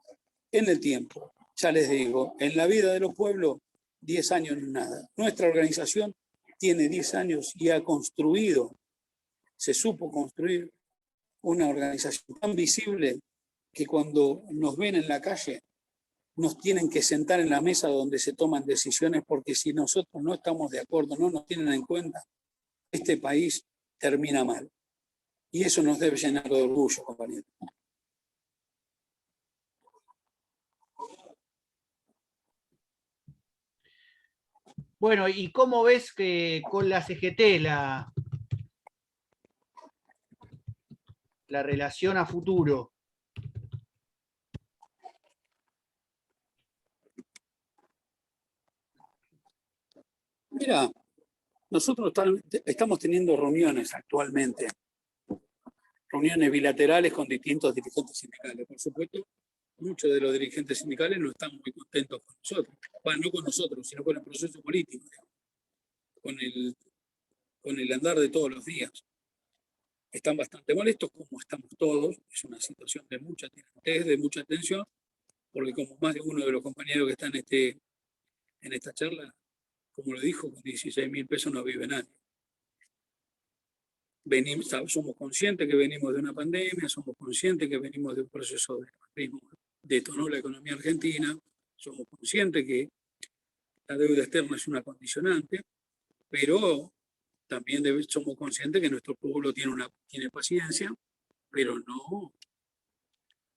en el tiempo. Ya les digo, en la vida de los pueblos, 10 años no es nada. Nuestra organización tiene 10 años y ha construido, se supo construir una organización tan visible que cuando nos ven en la calle nos tienen que sentar en la mesa donde se toman decisiones, porque si nosotros no estamos de acuerdo, no nos tienen en cuenta, este país termina mal. Y eso nos debe llenar de orgullo, compañeros. Bueno, ¿y cómo ves que con la CGT la relación a futuro? Mira, nosotros estamos teniendo reuniones actualmente, reuniones bilaterales con distintos dirigentes sindicales. Por supuesto, muchos de los dirigentes sindicales no están muy contentos con nosotros. Bueno, no con nosotros, sino con el proceso político, con el andar de todos los días. Están bastante molestos, como estamos todos. Es una situación de mucha tirantez, de mucha tensión, porque como más de uno de los compañeros que están en esta charla, como lo dijo, con 16.000 pesos no vive nadie. Somos conscientes que venimos de una pandemia, somos conscientes que venimos de un proceso de macrismo detonó la economía argentina, somos conscientes que la deuda externa es una condicionante, pero también somos conscientes que nuestro pueblo tiene paciencia, pero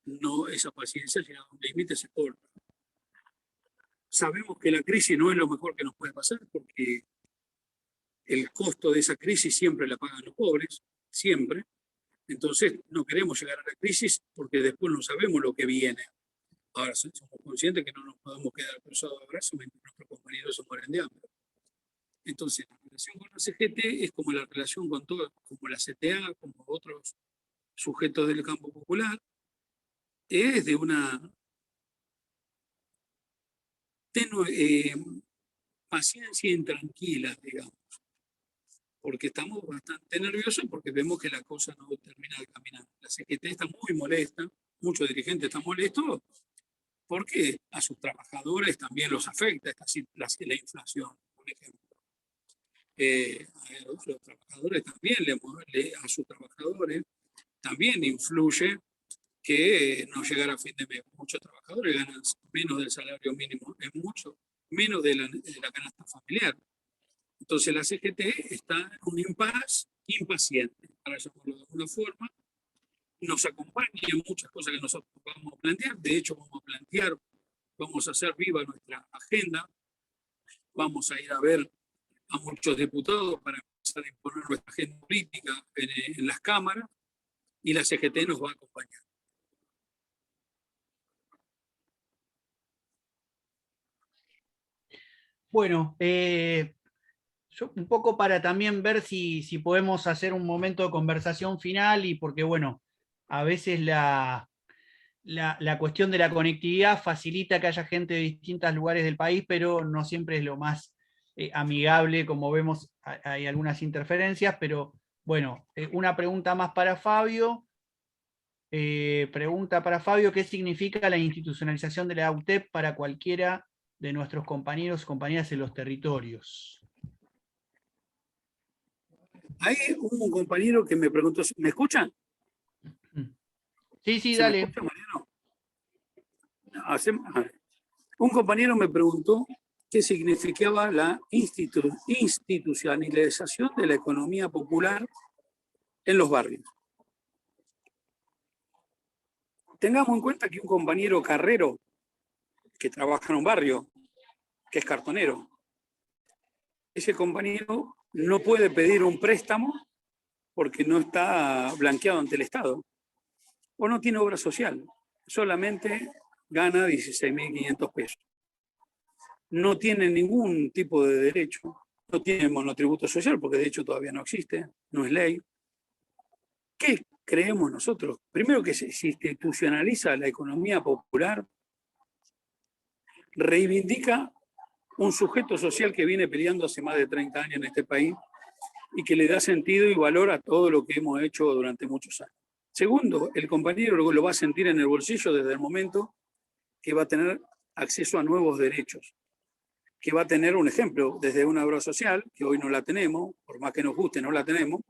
no esa paciencia llega a un límite, se corta. Sabemos que la crisis no es lo mejor que nos puede pasar, porque el costo de esa crisis siempre la pagan los pobres, siempre. Entonces no queremos llegar a la crisis porque después no sabemos lo que viene. Ahora somos conscientes que no nos podemos quedar cruzados de brazos mientras nuestros compañeros se mueren de hambre. Entonces la relación con la CGT es como la relación con todo, como la CTA, como otros sujetos del campo popular, es de una tenue paciencia intranquila, digamos, porque estamos bastante nerviosos porque vemos que la cosa no termina de caminar. La CGT está muy molesta, muchos dirigentes están molestos porque a sus trabajadores también los afecta la inflación, por ejemplo. A los trabajadores también, a sus trabajadores también influye que no llegar a fin de mes. Muchos trabajadores ganan menos del salario mínimo, es mucho menos de la canasta familiar. Entonces la CGT está en un impaciente, para llamarlo de alguna forma. Nos acompaña en muchas cosas que nosotros vamos a plantear. De hecho, vamos a hacer viva nuestra agenda. Vamos a ir a ver a muchos diputados para empezar a imponer nuestra agenda política en las cámaras, y la CGT nos va a acompañar. Bueno, yo un poco para también ver si podemos hacer un momento de conversación final, y porque bueno, a veces la cuestión de la conectividad facilita que haya gente de distintos lugares del país, pero no siempre es lo más amigable, como vemos, hay algunas interferencias, pero bueno, una pregunta más para Fabio. Pregunta para Fabio: ¿qué significa la institucionalización de la UTEP para cualquiera de nuestros compañeros y compañeras en los territorios? Hay un compañero que me preguntó, ¿me escuchan? Sí, ¿Se dale. me escucha, Mariano? Un compañero me preguntó que significaba la institucionalización de la economía popular en los barrios. Tengamos en cuenta que un compañero carrero que trabaja en un barrio, que es cartonero, ese compañero no puede pedir un préstamo porque no está blanqueado ante el Estado o no tiene obra social, solamente gana 16.500 pesos. No tiene ningún tipo de derecho, no tiene monotributo social porque de hecho todavía no existe, no es ley. ¿Qué creemos nosotros? Primero, que se institucionaliza la economía popular, reivindica un sujeto social que viene peleando hace más de 30 años en este país y que le da sentido y valor a todo lo que hemos hecho durante muchos años. Segundo, el compañero lo va a sentir en el bolsillo desde el momento que va a tener acceso a nuevos derechos, que va a tener un ejemplo desde una obra social, que hoy no la tenemos, por más que nos guste, no la tenemos,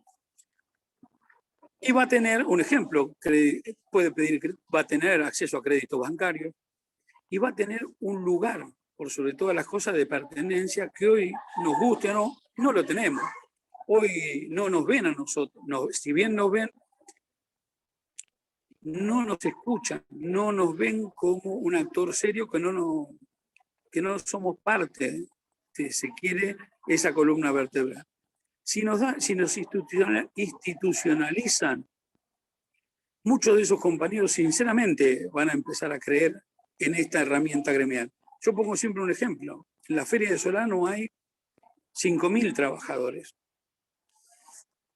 y va a tener un ejemplo, puede pedir, va a tener acceso a créditos bancarios, y va a tener un lugar, por sobre todas las cosas, de pertenencia que hoy, nos guste o no, no lo tenemos. Hoy no nos ven a nosotros, si bien nos ven, no nos escuchan, no nos ven como un actor serio, que no somos parte, si se quiere, esa columna vertebral. Si nos institucionalizan, muchos de esos compañeros sinceramente van a empezar a creer en esta herramienta gremial. Yo pongo siempre un ejemplo. En la Feria de Solano hay 5.000 trabajadores.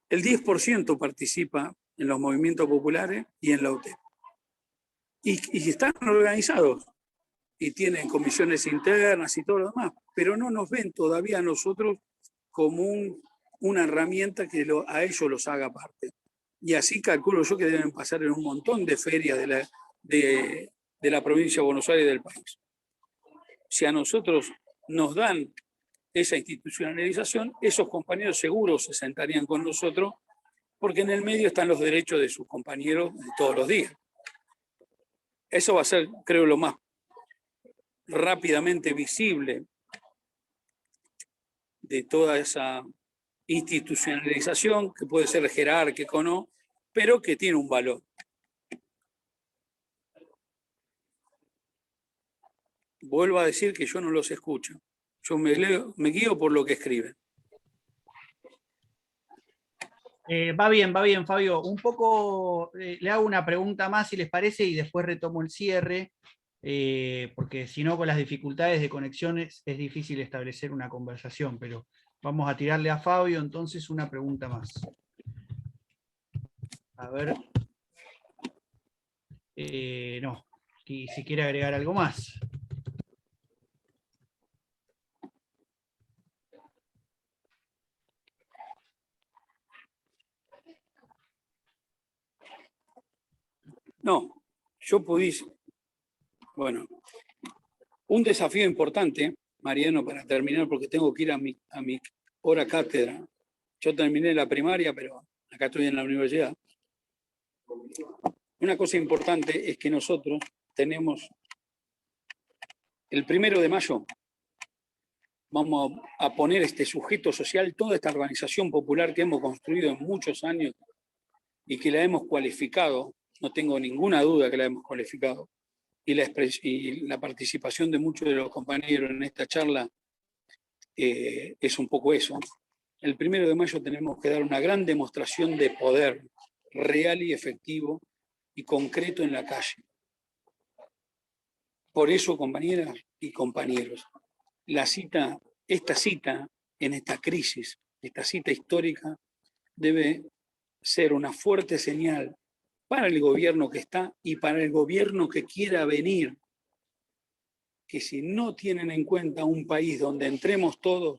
El 10% participa en los movimientos populares y en la UTEP. Y están organizados y tienen comisiones internas y todo lo demás, pero no nos ven todavía a nosotros como una herramienta que a ellos los haga parte. Y así calculo yo que deben pasar en un montón de ferias de la provincia de Buenos Aires y del país. Si a nosotros nos dan esa institucionalización, esos compañeros seguros se sentarían con nosotros, porque en el medio están los derechos de sus compañeros de todos los días. Eso va a ser, creo, lo más rápidamente visible de toda esa institucionalización, que puede ser jerárquica o no, pero que tiene un valor. Vuelvo a decir que yo no los escucho. Yo me guío por lo que escriben. Va bien, Fabio. Un poco le hago una pregunta más, si les parece, y después retomo el cierre, porque si no, con las dificultades de conexiones es difícil establecer una conversación, pero vamos a tirarle a Fabio entonces una pregunta más. A ver. No, si quiere agregar algo más. No, yo pudiese. Bueno, un desafío importante, Mariano, para terminar, porque tengo que ir a mi hora cátedra. Yo terminé la primaria, pero acá estoy en la universidad. Una cosa importante es que nosotros tenemos el 1 de mayo, vamos a poner este sujeto social, toda esta organización popular que hemos construido en muchos años y que la hemos cualificado, no tengo ninguna duda que la hemos cualificado, y la participación de muchos de los compañeros en esta charla es un poco eso. El 1 de mayo tenemos que dar una gran demostración de poder real y efectivo y concreto en la calle. Por eso, compañeras y compañeros, esta cita en esta crisis, esta cita histórica, debe ser una fuerte señal para el gobierno que está y para el gobierno que quiera venir, que si no tienen en cuenta un país donde entremos todos,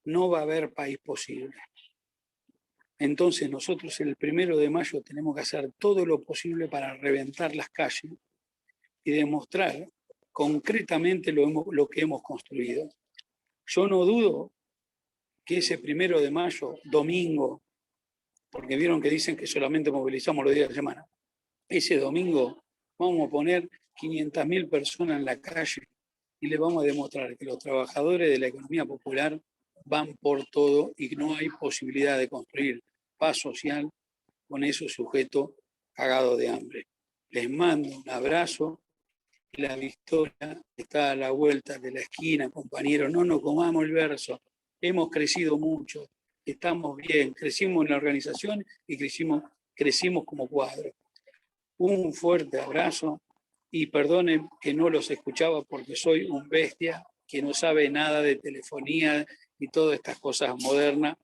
no va a haber país posible. Entonces nosotros el 1 de mayo tenemos que hacer todo lo posible para reventar las calles y demostrar concretamente lo que hemos construido. Yo no dudo que ese 1 de mayo, domingo, porque vieron que dicen que solamente movilizamos los días de semana, ese domingo vamos a poner 500.000 personas en la calle y le vamos a demostrar que los trabajadores de la economía popular van por todo y no hay posibilidad de construir paz social con esos sujetos cagados de hambre. Les mando un abrazo. La victoria está a la vuelta de la esquina, compañeros. No nos comamos el verso. Hemos crecido mucho, estamos bien, crecimos en la organización y crecimos como cuadro. Un fuerte abrazo y perdonen que no los escuchaba porque soy un bestia que no sabe nada de telefonía y todas estas cosas modernas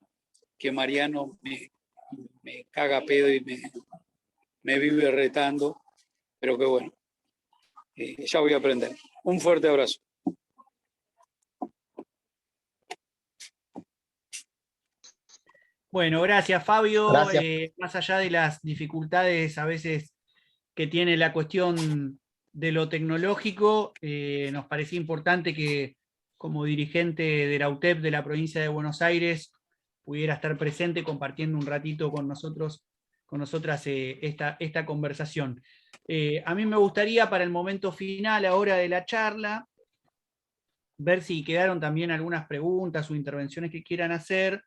que Mariano me caga pedo y me vive retando, pero que bueno, ya voy a aprender. Un fuerte abrazo. Bueno, gracias Fabio. Gracias. Más allá de las dificultades a veces que tiene la cuestión de lo tecnológico, nos parecía importante que como dirigente de la UTEP de la provincia de Buenos Aires pudiera estar presente compartiendo un ratito con nosotros, con nosotras esta conversación. A mí me gustaría para el momento final ahora de la charla ver si quedaron también algunas preguntas o intervenciones que quieran hacer,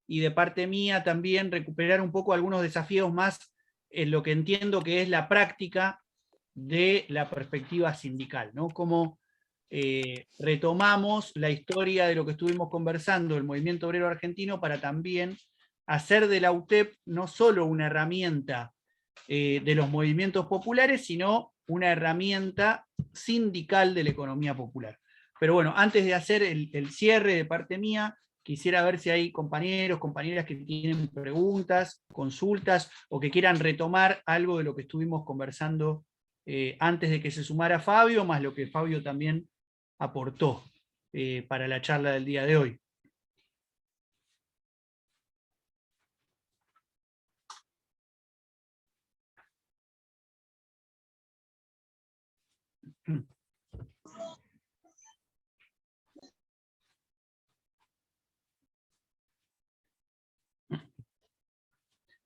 y de parte mía también recuperar un poco algunos desafíos más en lo que entiendo que es la práctica de la perspectiva sindical, ¿no? Cómo retomamos la historia de lo que estuvimos conversando, el movimiento obrero argentino, para también hacer de la UTEP no solo una herramienta de los movimientos populares, sino una herramienta sindical de la economía popular. Pero bueno, antes de hacer el cierre de parte mía, quisiera ver si hay compañeros, compañeras que tienen preguntas, consultas, o que quieran retomar algo de lo que estuvimos conversando antes de que se sumara Fabio, más lo que Fabio también aportó para la charla del día de hoy.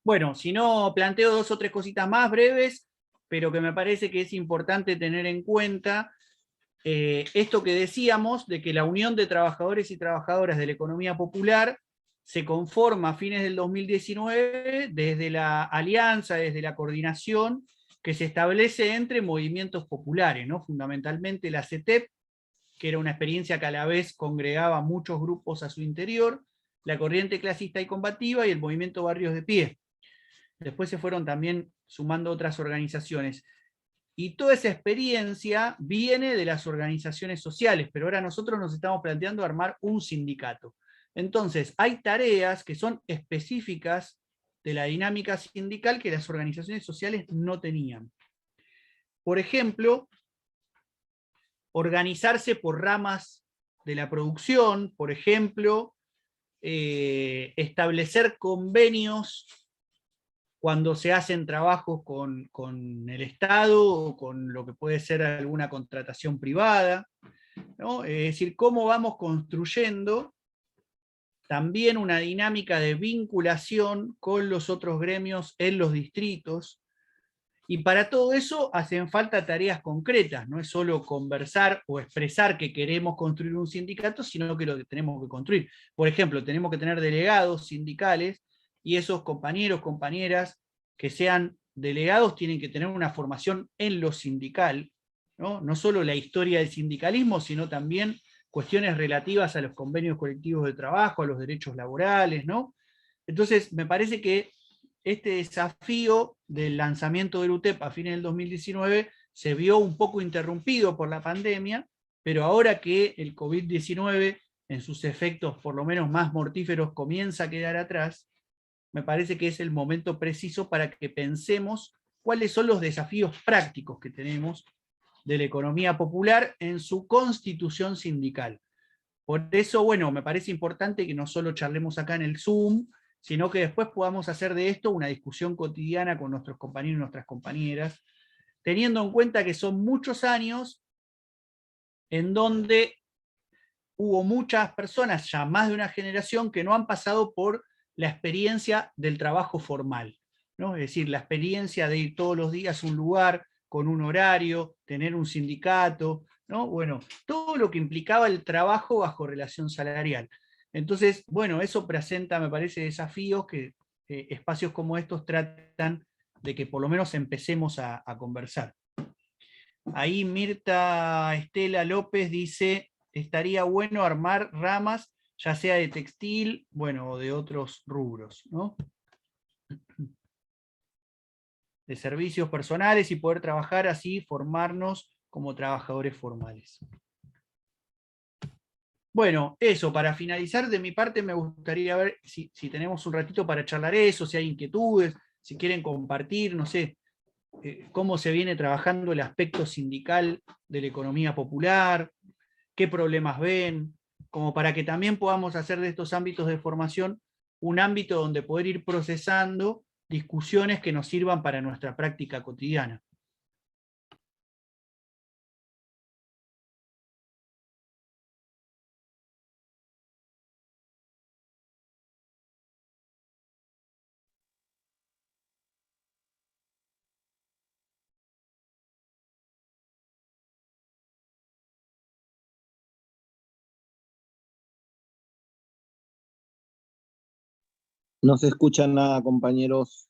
Bueno, si no, planteo 2 o 3 cositas más breves, pero que me parece que es importante tener en cuenta esto que decíamos, de que la Unión de Trabajadores y Trabajadoras de la Economía Popular se conforma a fines del 2019 desde la alianza, desde la coordinación que se establece entre movimientos populares, ¿no? Fundamentalmente la CETEP, que era una experiencia que a la vez congregaba muchos grupos a su interior, la Corriente Clasista y Combativa y el Movimiento Barrios de Pie. Después se fueron también sumando otras organizaciones. Y toda esa experiencia viene de las organizaciones sociales, pero ahora nosotros nos estamos planteando armar un sindicato. Entonces, hay tareas que son específicas de la dinámica sindical que las organizaciones sociales no tenían. Por ejemplo, organizarse por ramas de la producción, por ejemplo, establecer convenios cuando se hacen trabajos con el Estado o con lo que puede ser alguna contratación privada, ¿no? Es decir, cómo vamos construyendo también una dinámica de vinculación con los otros gremios en los distritos, y para todo eso hacen falta tareas concretas, no es solo conversar o expresar que queremos construir un sindicato, sino que lo que tenemos que construir. Por ejemplo, tenemos que tener delegados sindicales, y esos compañeros, compañeras que sean delegados tienen que tener una formación en lo sindical, ¿no? No solo la historia del sindicalismo, sino también cuestiones relativas a los convenios colectivos de trabajo, a los derechos laborales, ¿no? Entonces, me parece que este desafío del lanzamiento del UTEP a fines del 2019 se vio un poco interrumpido por la pandemia, pero ahora que el COVID-19 en sus efectos por lo menos más mortíferos comienza a quedar atrás, me parece que es el momento preciso para que pensemos cuáles son los desafíos prácticos que tenemos de la economía popular en su constitución sindical. Por eso, bueno, me parece importante que no solo charlemos acá en el Zoom, sino que después podamos hacer de esto una discusión cotidiana con nuestros compañeros y nuestras compañeras, teniendo en cuenta que son muchos años en donde hubo muchas personas, ya más de una generación, que no han pasado por la experiencia del trabajo formal, ¿no? Es decir, la experiencia de ir todos los días a un lugar, con un horario, tener un sindicato, ¿no? Bueno, todo lo que implicaba el trabajo bajo relación salarial. Entonces, bueno, eso presenta, me parece, desafíos que espacios como estos tratan de que por lo menos empecemos a conversar. Ahí Mirta Estela López dice, estaría bueno armar ramas, ya sea de textil, bueno, o de otros rubros, ¿no? De servicios personales y poder trabajar así, formarnos como trabajadores formales. Bueno, eso, para finalizar de mi parte me gustaría ver si tenemos un ratito para charlar eso, si hay inquietudes, si quieren compartir, no sé, cómo se viene trabajando el aspecto sindical de la economía popular, qué problemas ven, como para que también podamos hacer de estos ámbitos de formación un ámbito donde poder ir procesando discusiones que nos sirvan para nuestra práctica cotidiana. No se escucha nada, compañeros.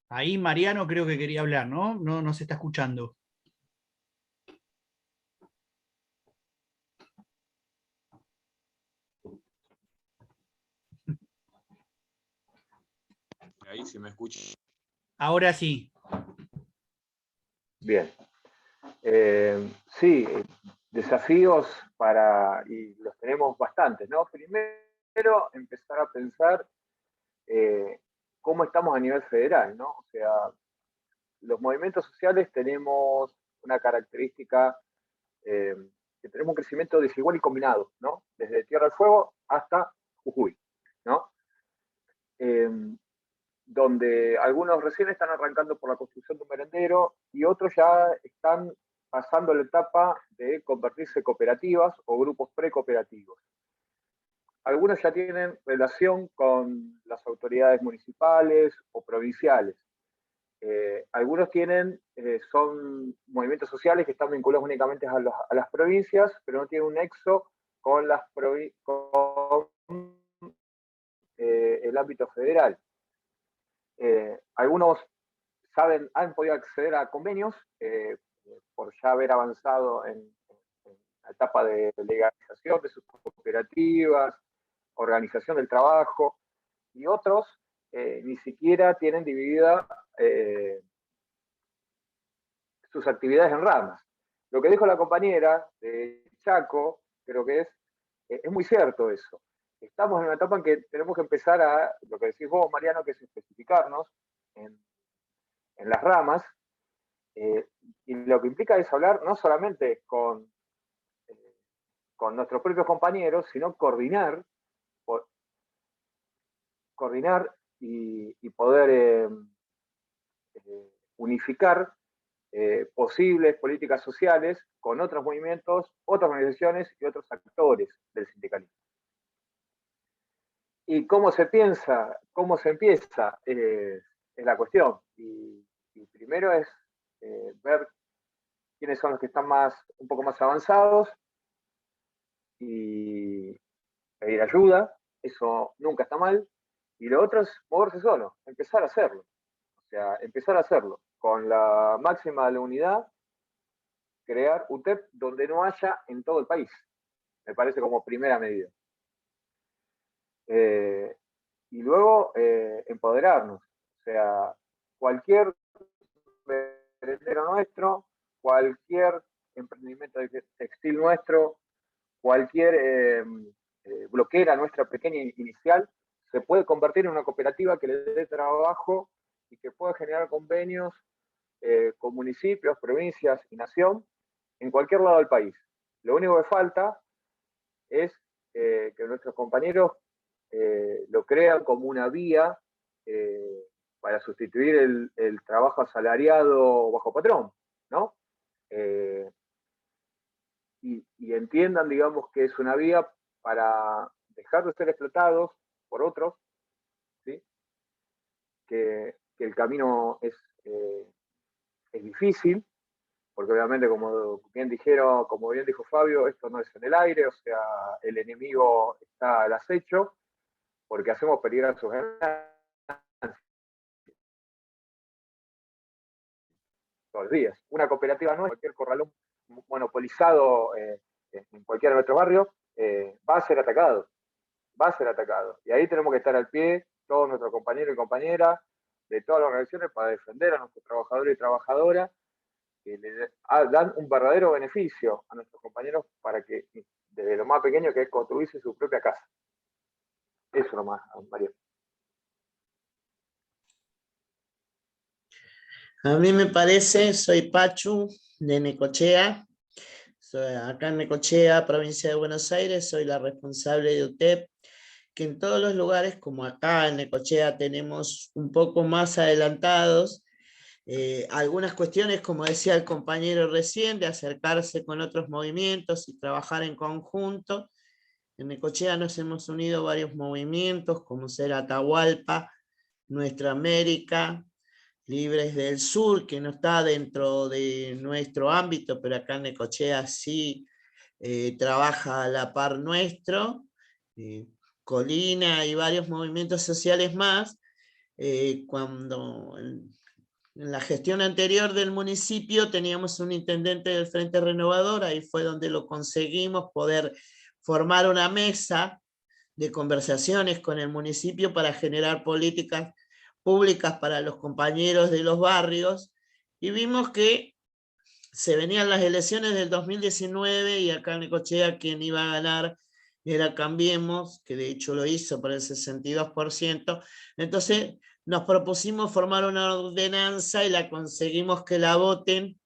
Ahí Mariano creo que quería hablar, ¿no? No se está escuchando. Ahí se me escucha. Ahora sí. Bien. Sí, desafíos y los tenemos bastantes, ¿no? Primero, empezar a pensar cómo estamos a nivel federal, ¿no? O sea, los movimientos sociales tenemos una característica que tenemos un crecimiento desigual y combinado, ¿no? Desde Tierra del Fuego hasta Jujuy, ¿no? Donde algunos recién están arrancando por la construcción de un merendero y otros ya están pasando la etapa de convertirse en cooperativas o grupos precooperativos. Algunos ya tienen relación con las autoridades municipales o provinciales. Algunos son movimientos sociales que están vinculados únicamente a las provincias, pero no tienen un nexo con el ámbito federal. Algunos han podido acceder a convenios por ya haber avanzado en la etapa de legalización de sus cooperativas, organización del trabajo, y otros ni siquiera tienen dividida sus actividades en ramas. Lo que dijo la compañera de Chaco, creo que es muy cierto eso. Estamos en una etapa en que tenemos que empezar a, lo que decís vos, Mariano, que es especificarnos en las ramas, y lo que implica es hablar no solamente con nuestros propios compañeros, sino coordinar y poder unificar posibles políticas sociales con otros movimientos, otras organizaciones y otros actores del sindicalismo. ¿Y cómo se piensa, cómo se empieza? Es la cuestión. Y primero es ver quiénes son los que están un poco más avanzados y pedir ayuda, eso nunca está mal. Y lo otro es moverse solo, empezar a hacerlo. O sea, empezar a hacerlo con la máxima de la unidad, crear UTEP donde no haya en todo el país. Me parece como primera medida. Y luego empoderarnos. O sea, cualquier merendero nuestro, cualquier emprendimiento textil nuestro, cualquier bloquera nuestra pequeña inicial, se puede convertir en una cooperativa que le dé trabajo y que pueda generar convenios con municipios, provincias y nación en cualquier lado del país. Lo único que falta es que nuestros compañeros lo crean como una vía para sustituir el trabajo asalariado bajo patrón, ¿no? Y entiendan, digamos, que es una vía para dejar de ser explotados por otros, ¿sí? que el camino es difícil, porque obviamente, como bien dijo Fabio, esto no es en el aire, o sea, el enemigo está al acecho, porque hacemos peligrar sus ganancias todos los días. Una cooperativa nueva, cualquier corralón monopolizado en cualquiera de nuestros barrios, va a ser atacado. Y ahí tenemos que estar al pie, todos nuestros compañeros y compañeras de todas las organizaciones, para defender a nuestros trabajadores y trabajadoras, que le dan un verdadero beneficio a nuestros compañeros para que, desde lo más pequeño, que es construirse su propia casa. Eso nomás, María. A mí me parece, soy Pachu, de Necochea. Soy acá en Necochea, provincia de Buenos Aires, soy la responsable de UTEP, que en todos los lugares, como acá en Necochea, tenemos un poco más adelantados algunas cuestiones, como decía el compañero recién, de acercarse con otros movimientos y trabajar en conjunto. En Necochea nos hemos unido varios movimientos, como ser Atahualpa, Nuestra América, Libres del Sur, que no está dentro de nuestro ámbito, pero acá en Necochea sí trabaja a la par nuestro, Colina y varios movimientos sociales más. Cuando en la gestión anterior del municipio teníamos un intendente del Frente Renovador, ahí fue donde lo conseguimos, poder formar una mesa de conversaciones con el municipio para generar políticas públicas para los compañeros de los barrios, y vimos que se venían las elecciones del 2019 y acá en Necochea quien iba a ganar era Cambiemos, que de hecho lo hizo por el 62%, entonces nos propusimos formar una ordenanza y la conseguimos que la voten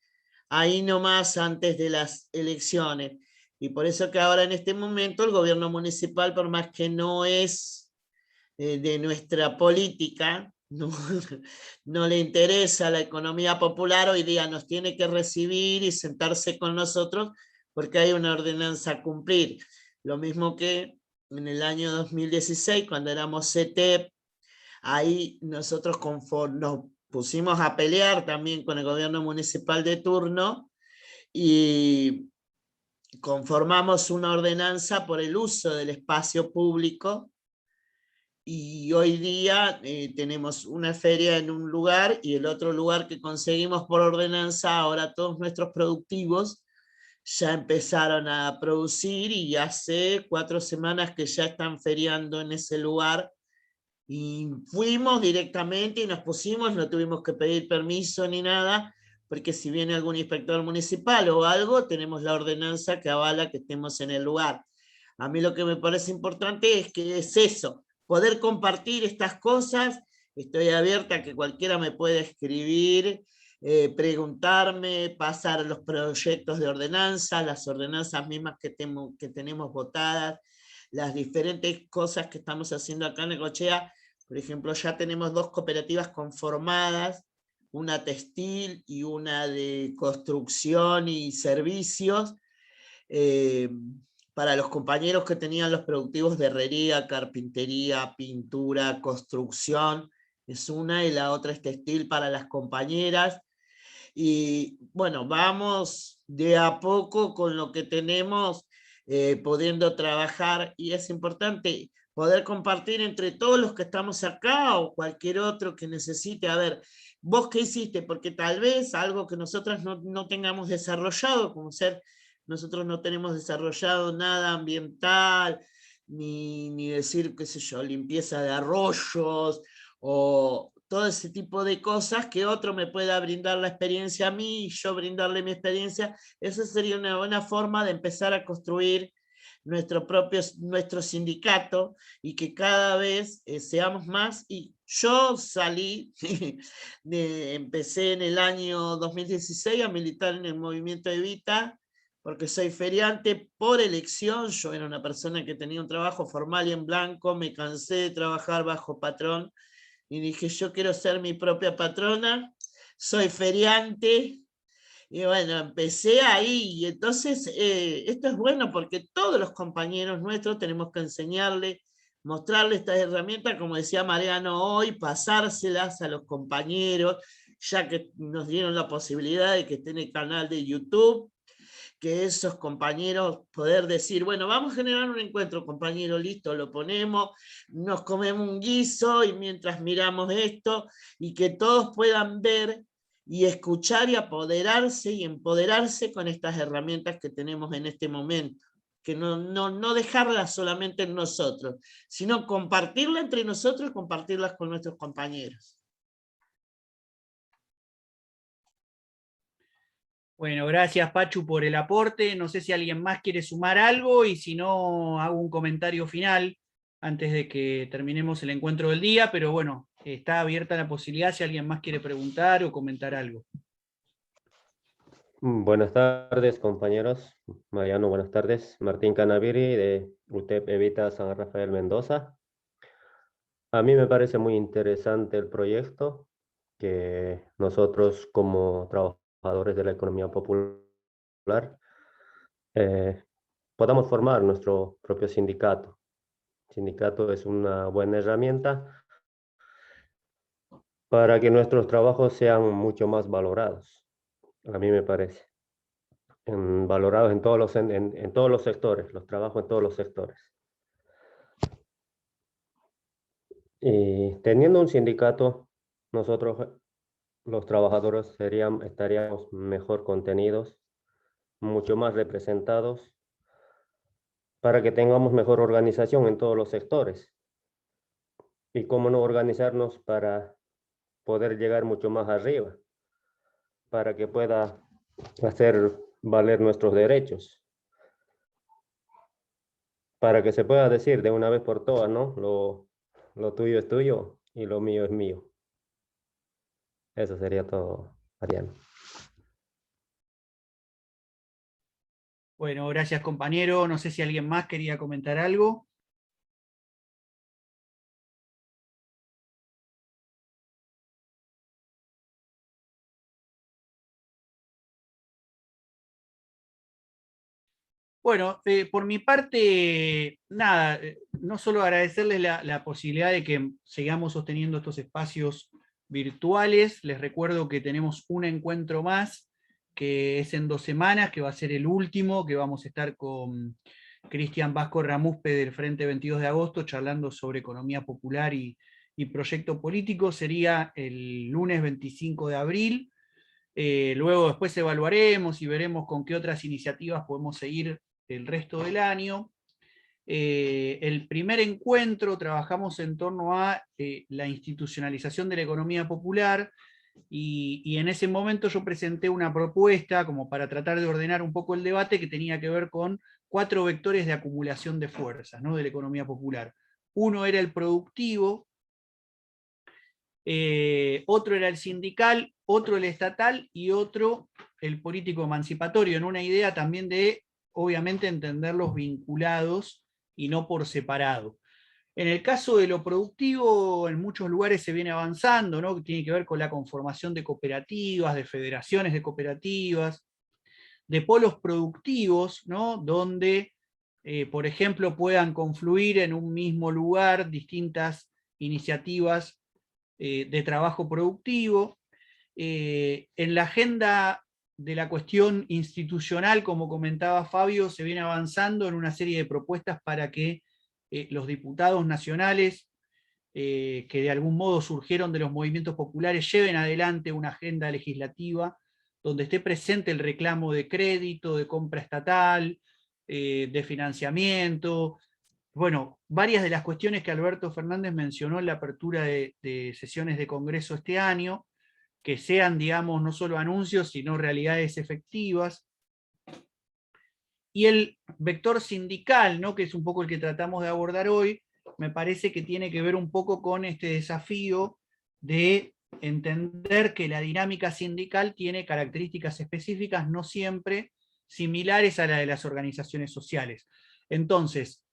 ahí nomás antes de las elecciones. Y por eso que ahora en este momento el gobierno municipal, por más que no es de nuestra política, no le interesa la economía popular, hoy día nos tiene que recibir y sentarse con nosotros porque hay una ordenanza a cumplir. Lo mismo que en el año 2016, cuando éramos CETEP, ahí nosotros nos pusimos a pelear también con el gobierno municipal de turno y conformamos una ordenanza por el uso del espacio público, y hoy día tenemos una feria en un lugar y el otro lugar que conseguimos por ordenanza, ahora todos nuestros productivos ya empezaron a producir y hace 4 semanas que ya están feriando en ese lugar. Y fuimos directamente y nos pusimos, no tuvimos que pedir permiso ni nada, porque si viene algún inspector municipal o algo, tenemos la ordenanza que avala que estemos en el lugar. A mí lo que me parece importante es que es eso, poder compartir estas cosas. Estoy abierta a que cualquiera me pueda escribir, preguntarme, pasar los proyectos de ordenanza, las ordenanzas mismas que tenemos votadas, las diferentes cosas que estamos haciendo acá en Necochea. Por ejemplo, ya tenemos 2 cooperativas conformadas, una textil y una de construcción y servicios, para los compañeros que tenían los productivos de herrería, carpintería, pintura, construcción, es una, y la otra es textil para las compañeras. Y bueno, vamos de a poco con lo que tenemos, pudiendo trabajar, y es importante poder compartir entre todos los que estamos acá o cualquier otro que necesite. A ver, ¿vos qué hiciste? Porque tal vez algo que nosotras no tengamos desarrollado, como ser, nosotros no tenemos desarrollado nada ambiental, ni decir, qué sé yo, limpieza de arroyos, o todo ese tipo de cosas, que otro me pueda brindar la experiencia a mí y yo brindarle mi experiencia. Esa sería una buena forma de empezar a construir nuestro sindicato, y que cada vez seamos más. Y yo salí, empecé en el año 2016 a militar en el movimiento Evita, porque soy feriante por elección. Yo era una persona que tenía un trabajo formal y en blanco, me cansé de trabajar bajo patrón, y dije, yo quiero ser mi propia patrona, soy feriante. Y bueno, empecé ahí, y entonces esto es bueno porque todos los compañeros nuestros tenemos que enseñarle mostrarle estas herramientas, como decía Mariano hoy, pasárselas a los compañeros, ya que nos dieron la posibilidad de que esté en el canal de YouTube, que esos compañeros poder decir, bueno, vamos a generar un encuentro, compañero, listo, lo ponemos, nos comemos un guiso y mientras miramos esto, y que todos puedan ver y escuchar y apoderarse y empoderarse con estas herramientas que tenemos en este momento. Que no dejarlas solamente en nosotros, sino compartirlas entre nosotros y compartirlas con nuestros compañeros. Bueno, gracias Pachu por el aporte. No sé si alguien más quiere sumar algo y si no, hago un comentario final antes de que terminemos el encuentro del día, pero bueno, está abierta la posibilidad si alguien más quiere preguntar o comentar algo. Buenas tardes, compañeros. Mariano, buenas tardes. Martín Canaviri, de UTEP Evita San Rafael Mendoza. A mí me parece muy interesante el proyecto, que nosotros como trabajadores de la economía popular podamos formar nuestro propio sindicato. El sindicato es una buena herramienta para que nuestros trabajos sean mucho más valorados. A mí me parece. Valorados en todos los sectores, los trabajos en todos los sectores. Y teniendo un sindicato, nosotros, los trabajadores, estaríamos mejor contenidos, mucho más representados, para que tengamos mejor organización en todos los sectores. Y cómo no organizarnos para poder llegar mucho más arriba, para que pueda hacer valer nuestros derechos, para que se pueda decir de una vez por todas, ¿no? Lo tuyo es tuyo y lo mío es mío. Eso sería todo, Mariano. Bueno, gracias compañero. No sé si alguien más quería comentar algo. Bueno, por mi parte, nada, no solo agradecerles la posibilidad de que sigamos sosteniendo estos espacios virtuales. Les recuerdo que tenemos un encuentro más, que es en 2 semanas, que va a ser el último, que vamos a estar con Cristian Vasco Ramuspe del Frente 22 de Agosto, charlando sobre economía popular y proyecto político. Sería el lunes 25 de abril. Luego después evaluaremos y veremos con qué otras iniciativas podemos seguir el resto del año. El primer encuentro trabajamos en torno a la institucionalización de la economía popular, y en ese momento yo presenté una propuesta como para tratar de ordenar un poco el debate, que tenía que ver con 4 vectores de acumulación de fuerzas, ¿no?, de la economía popular. Uno era el productivo, otro era el sindical, otro el estatal y otro el político emancipatorio, en una idea también de, obviamente, entenderlos vinculados y no por separado. En el caso de lo productivo, en muchos lugares se viene avanzando, ¿no?, que tiene que ver con la conformación de cooperativas, de federaciones de cooperativas, de polos productivos, ¿no?, donde, por ejemplo, puedan confluir en un mismo lugar distintas iniciativas de trabajo productivo. En la agenda de la cuestión institucional, como comentaba Fabio, se viene avanzando en una serie de propuestas para que los diputados nacionales, que de algún modo surgieron de los movimientos populares, lleven adelante una agenda legislativa donde esté presente el reclamo de crédito, de compra estatal, de financiamiento. Bueno, varias de las cuestiones que Alberto Fernández mencionó en la apertura de sesiones de Congreso este año, que sean, digamos, no solo anuncios, sino realidades efectivas. Y el vector sindical, ¿no?, que es un poco el que tratamos de abordar hoy, me parece que tiene que ver un poco con este desafío de entender que la dinámica sindical tiene características específicas, no siempre similares a la de las organizaciones sociales. Entonces,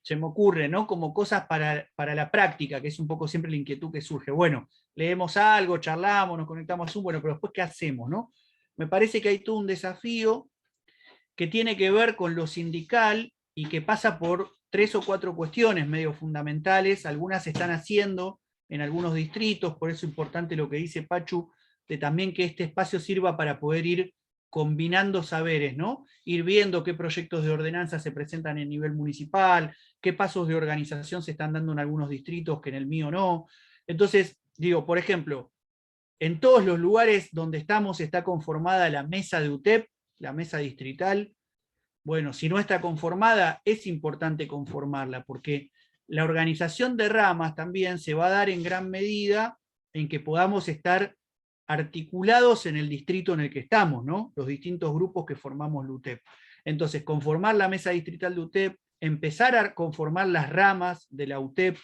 se me ocurre, ¿no?, como cosas para la práctica, que es un poco siempre la inquietud que surge. Bueno, leemos algo, charlamos, nos conectamos a Zoom, bueno, pero después, ¿qué hacemos, no? Me parece que hay todo un desafío que tiene que ver con lo sindical y que pasa por 3 o 4 cuestiones medio fundamentales, algunas se están haciendo en algunos distritos, por eso es importante lo que dice Pachu, de también que este espacio sirva para poder ir combinando saberes, ¿no? Ir viendo qué proyectos de ordenanza se presentan en nivel municipal, qué pasos de organización se están dando en algunos distritos que en el mío no. Entonces, digo, por ejemplo, en todos los lugares donde estamos está conformada la mesa de UTEP, la mesa distrital. Bueno, si no está conformada, es importante conformarla, porque la organización de ramas también se va a dar en gran medida en que podamos estar articulados en el distrito en el que estamos, ¿no? Los distintos grupos que formamos la UTEP. Entonces, conformar la mesa distrital de UTEP, empezar a conformar las ramas de la UTEP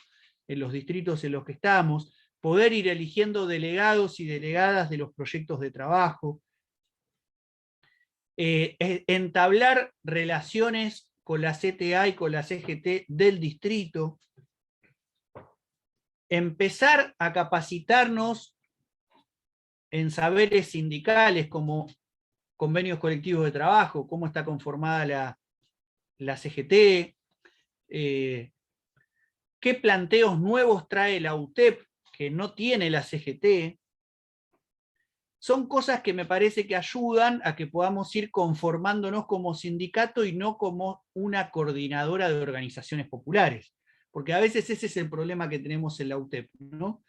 en los distritos en los que estamos, poder ir eligiendo delegados y delegadas de los proyectos de trabajo, entablar relaciones con la CTA y con la CGT del distrito, empezar a capacitarnos en saberes sindicales como convenios colectivos de trabajo, cómo está conformada la CGT, qué planteos nuevos trae la UTEP que no tiene la CGT. Son cosas que me parece que ayudan a que podamos ir conformándonos como sindicato y no como una coordinadora de organizaciones populares. Porque a veces ese es el problema que tenemos en la UTEP, ¿no?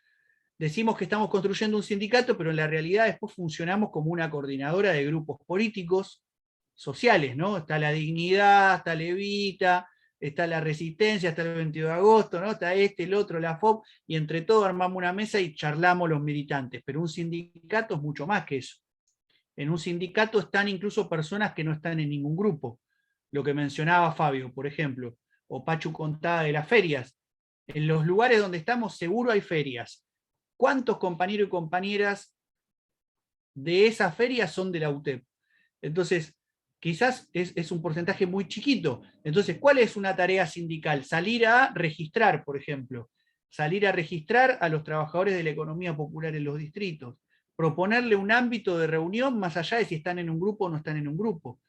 Decimos que estamos construyendo un sindicato, pero en la realidad después funcionamos como una coordinadora de grupos políticos, sociales, ¿no? Está la Dignidad, está Levita, está la Resistencia, está el 22 de agosto, ¿no? Está el otro, la FOP, y entre todos armamos una mesa y charlamos los militantes. Pero un sindicato es mucho más que eso. En un sindicato están incluso personas que no están en ningún grupo. Lo que mencionaba Fabio, por ejemplo, o Pachu contaba de las ferias. En los lugares donde estamos seguro hay ferias. ¿Cuántos compañeros y compañeras de esas ferias son de la UTEP? Entonces, quizás es un porcentaje muy chiquito. Entonces, ¿cuál es una tarea sindical? Salir a registrar, por ejemplo. Salir a registrar a los trabajadores de la economía popular en los distritos. Proponerle un ámbito de reunión más allá de si están en un grupo o no están en un grupo,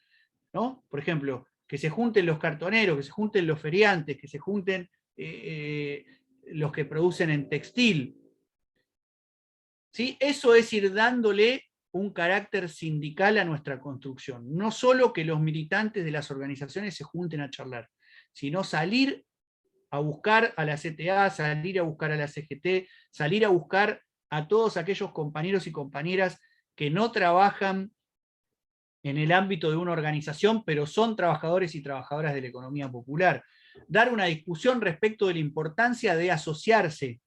¿no? Por ejemplo, que se junten los cartoneros, que se junten los feriantes, que se junten los que producen en textil. ¿Sí? Eso es ir dándole un carácter sindical a nuestra construcción. No solo que los militantes de las organizaciones se junten a charlar, sino salir a buscar a la CTA, salir a buscar a la CGT, salir a buscar a todos aquellos compañeros y compañeras que no trabajan en el ámbito de una organización, pero son trabajadores y trabajadoras de la economía popular. Dar una discusión respecto de la importancia de asociarse,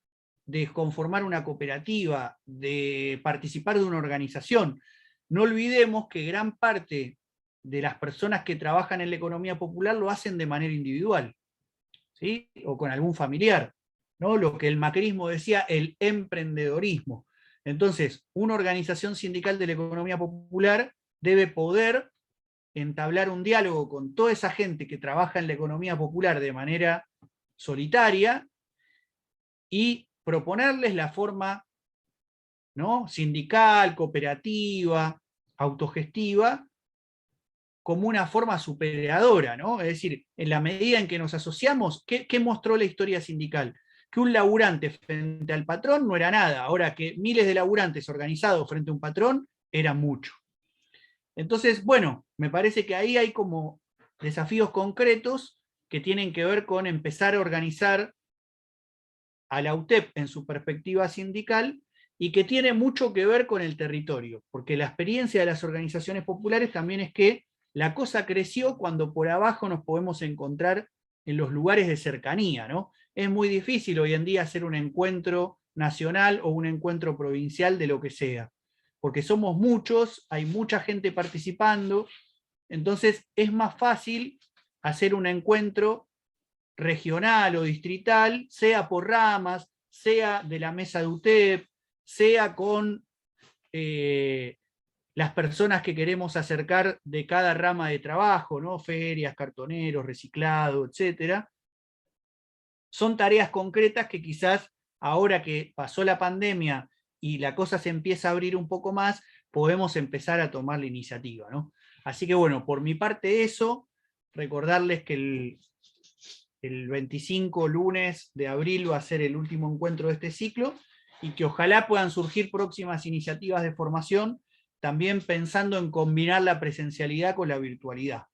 de conformar una cooperativa, de participar de una organización. No olvidemos que gran parte de las personas que trabajan en la economía popular lo hacen de manera individual, ¿sí? O con algún familiar, ¿no? Lo que el macrismo decía, el emprendedorismo. Entonces, una organización sindical de la economía popular debe poder entablar un diálogo con toda esa gente que trabaja en la economía popular de manera solitaria y proponerles la forma, ¿no?, sindical, cooperativa, autogestiva, como una forma superadora, ¿no? Es decir, en la medida en que nos asociamos, ¿qué mostró la historia sindical? Que un laburante frente al patrón no era nada, ahora que miles de laburantes organizados frente a un patrón era mucho. Entonces, bueno, me parece que ahí hay como desafíos concretos que tienen que ver con empezar a organizar a la UTEP en su perspectiva sindical y que tiene mucho que ver con el territorio, porque la experiencia de las organizaciones populares también es que la cosa creció cuando por abajo nos podemos encontrar en los lugares de cercanía, ¿no? Es muy difícil hoy en día hacer un encuentro nacional o un encuentro provincial de lo que sea, porque somos muchos, hay mucha gente participando, entonces es más fácil hacer un encuentro regional o distrital, sea por ramas, sea de la mesa de UTEP, sea con las personas que queremos acercar de cada rama de trabajo, ¿no? Ferias, cartoneros, reciclado, etc. Son tareas concretas que quizás ahora que pasó la pandemia y la cosa se empieza a abrir un poco más, podemos empezar a tomar la iniciativa, ¿no? Así que bueno, por mi parte eso, recordarles que el 25 lunes de abril va a ser el último encuentro de este ciclo, y que ojalá puedan surgir próximas iniciativas de formación, también pensando en combinar la presencialidad con la virtualidad.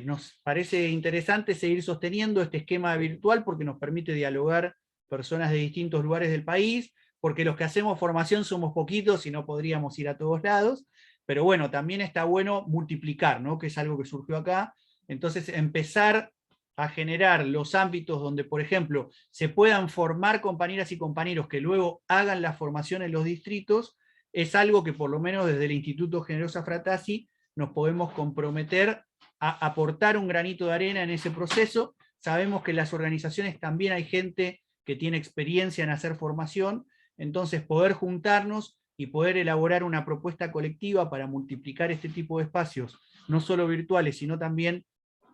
Nos parece interesante seguir sosteniendo este esquema virtual porque nos permite dialogar personas de distintos lugares del país, porque los que hacemos formación somos poquitos y no podríamos ir a todos lados, pero bueno, también está bueno multiplicar, ¿no? Que es algo que surgió acá. Entonces empezar a generar los ámbitos donde, por ejemplo, se puedan formar compañeras y compañeros que luego hagan la formación en los distritos, es algo que por lo menos desde el Instituto Generosa Fratasi nos podemos comprometer a aportar un granito de arena en ese proceso. Sabemos que en las organizaciones también hay gente que tiene experiencia en hacer formación, entonces poder juntarnos y poder elaborar una propuesta colectiva para multiplicar este tipo de espacios, no solo virtuales, sino también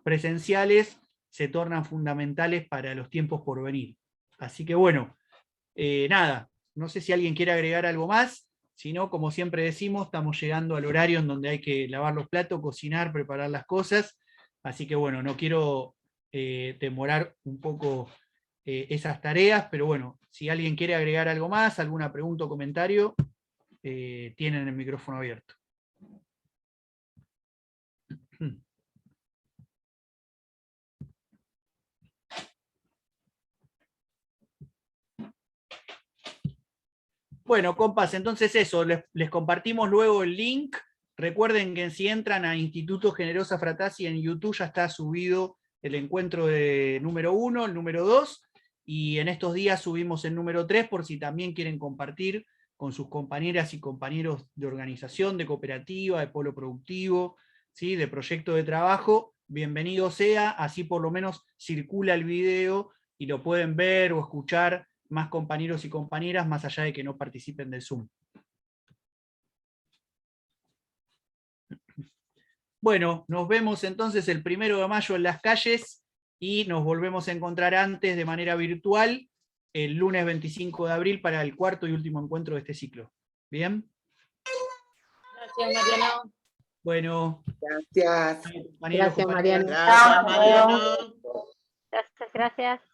presenciales, se tornan fundamentales para los tiempos por venir. Así que bueno, nada, no sé si alguien quiere agregar algo más, si no, como siempre decimos, estamos llegando al horario en donde hay que lavar los platos, cocinar, preparar las cosas, así que bueno, no quiero demorar un poco esas tareas, pero bueno, si alguien quiere agregar algo más, alguna pregunta o comentario, tienen el micrófono abierto. Bueno, compas, entonces eso, les compartimos luego el link. Recuerden que si entran a Instituto Generosa Fratasi en YouTube ya está subido el encuentro de número 1, el número 2, y en estos días subimos el número 3 por si también quieren compartir con sus compañeras y compañeros de organización, de cooperativa, de polo productivo, ¿sí? De proyecto de trabajo, bienvenido sea, así por lo menos circula el video y lo pueden ver o escuchar más compañeros y compañeras, más allá de que no participen del Zoom. Bueno, nos vemos entonces el 1 de mayo en las calles y nos volvemos a encontrar antes de manera virtual el lunes 25 de abril para el cuarto y último encuentro de este ciclo. ¿Bien? Gracias, Mariano. Bueno. Gracias. Gracias, Mariano. Gracias, Mariano. Gracias.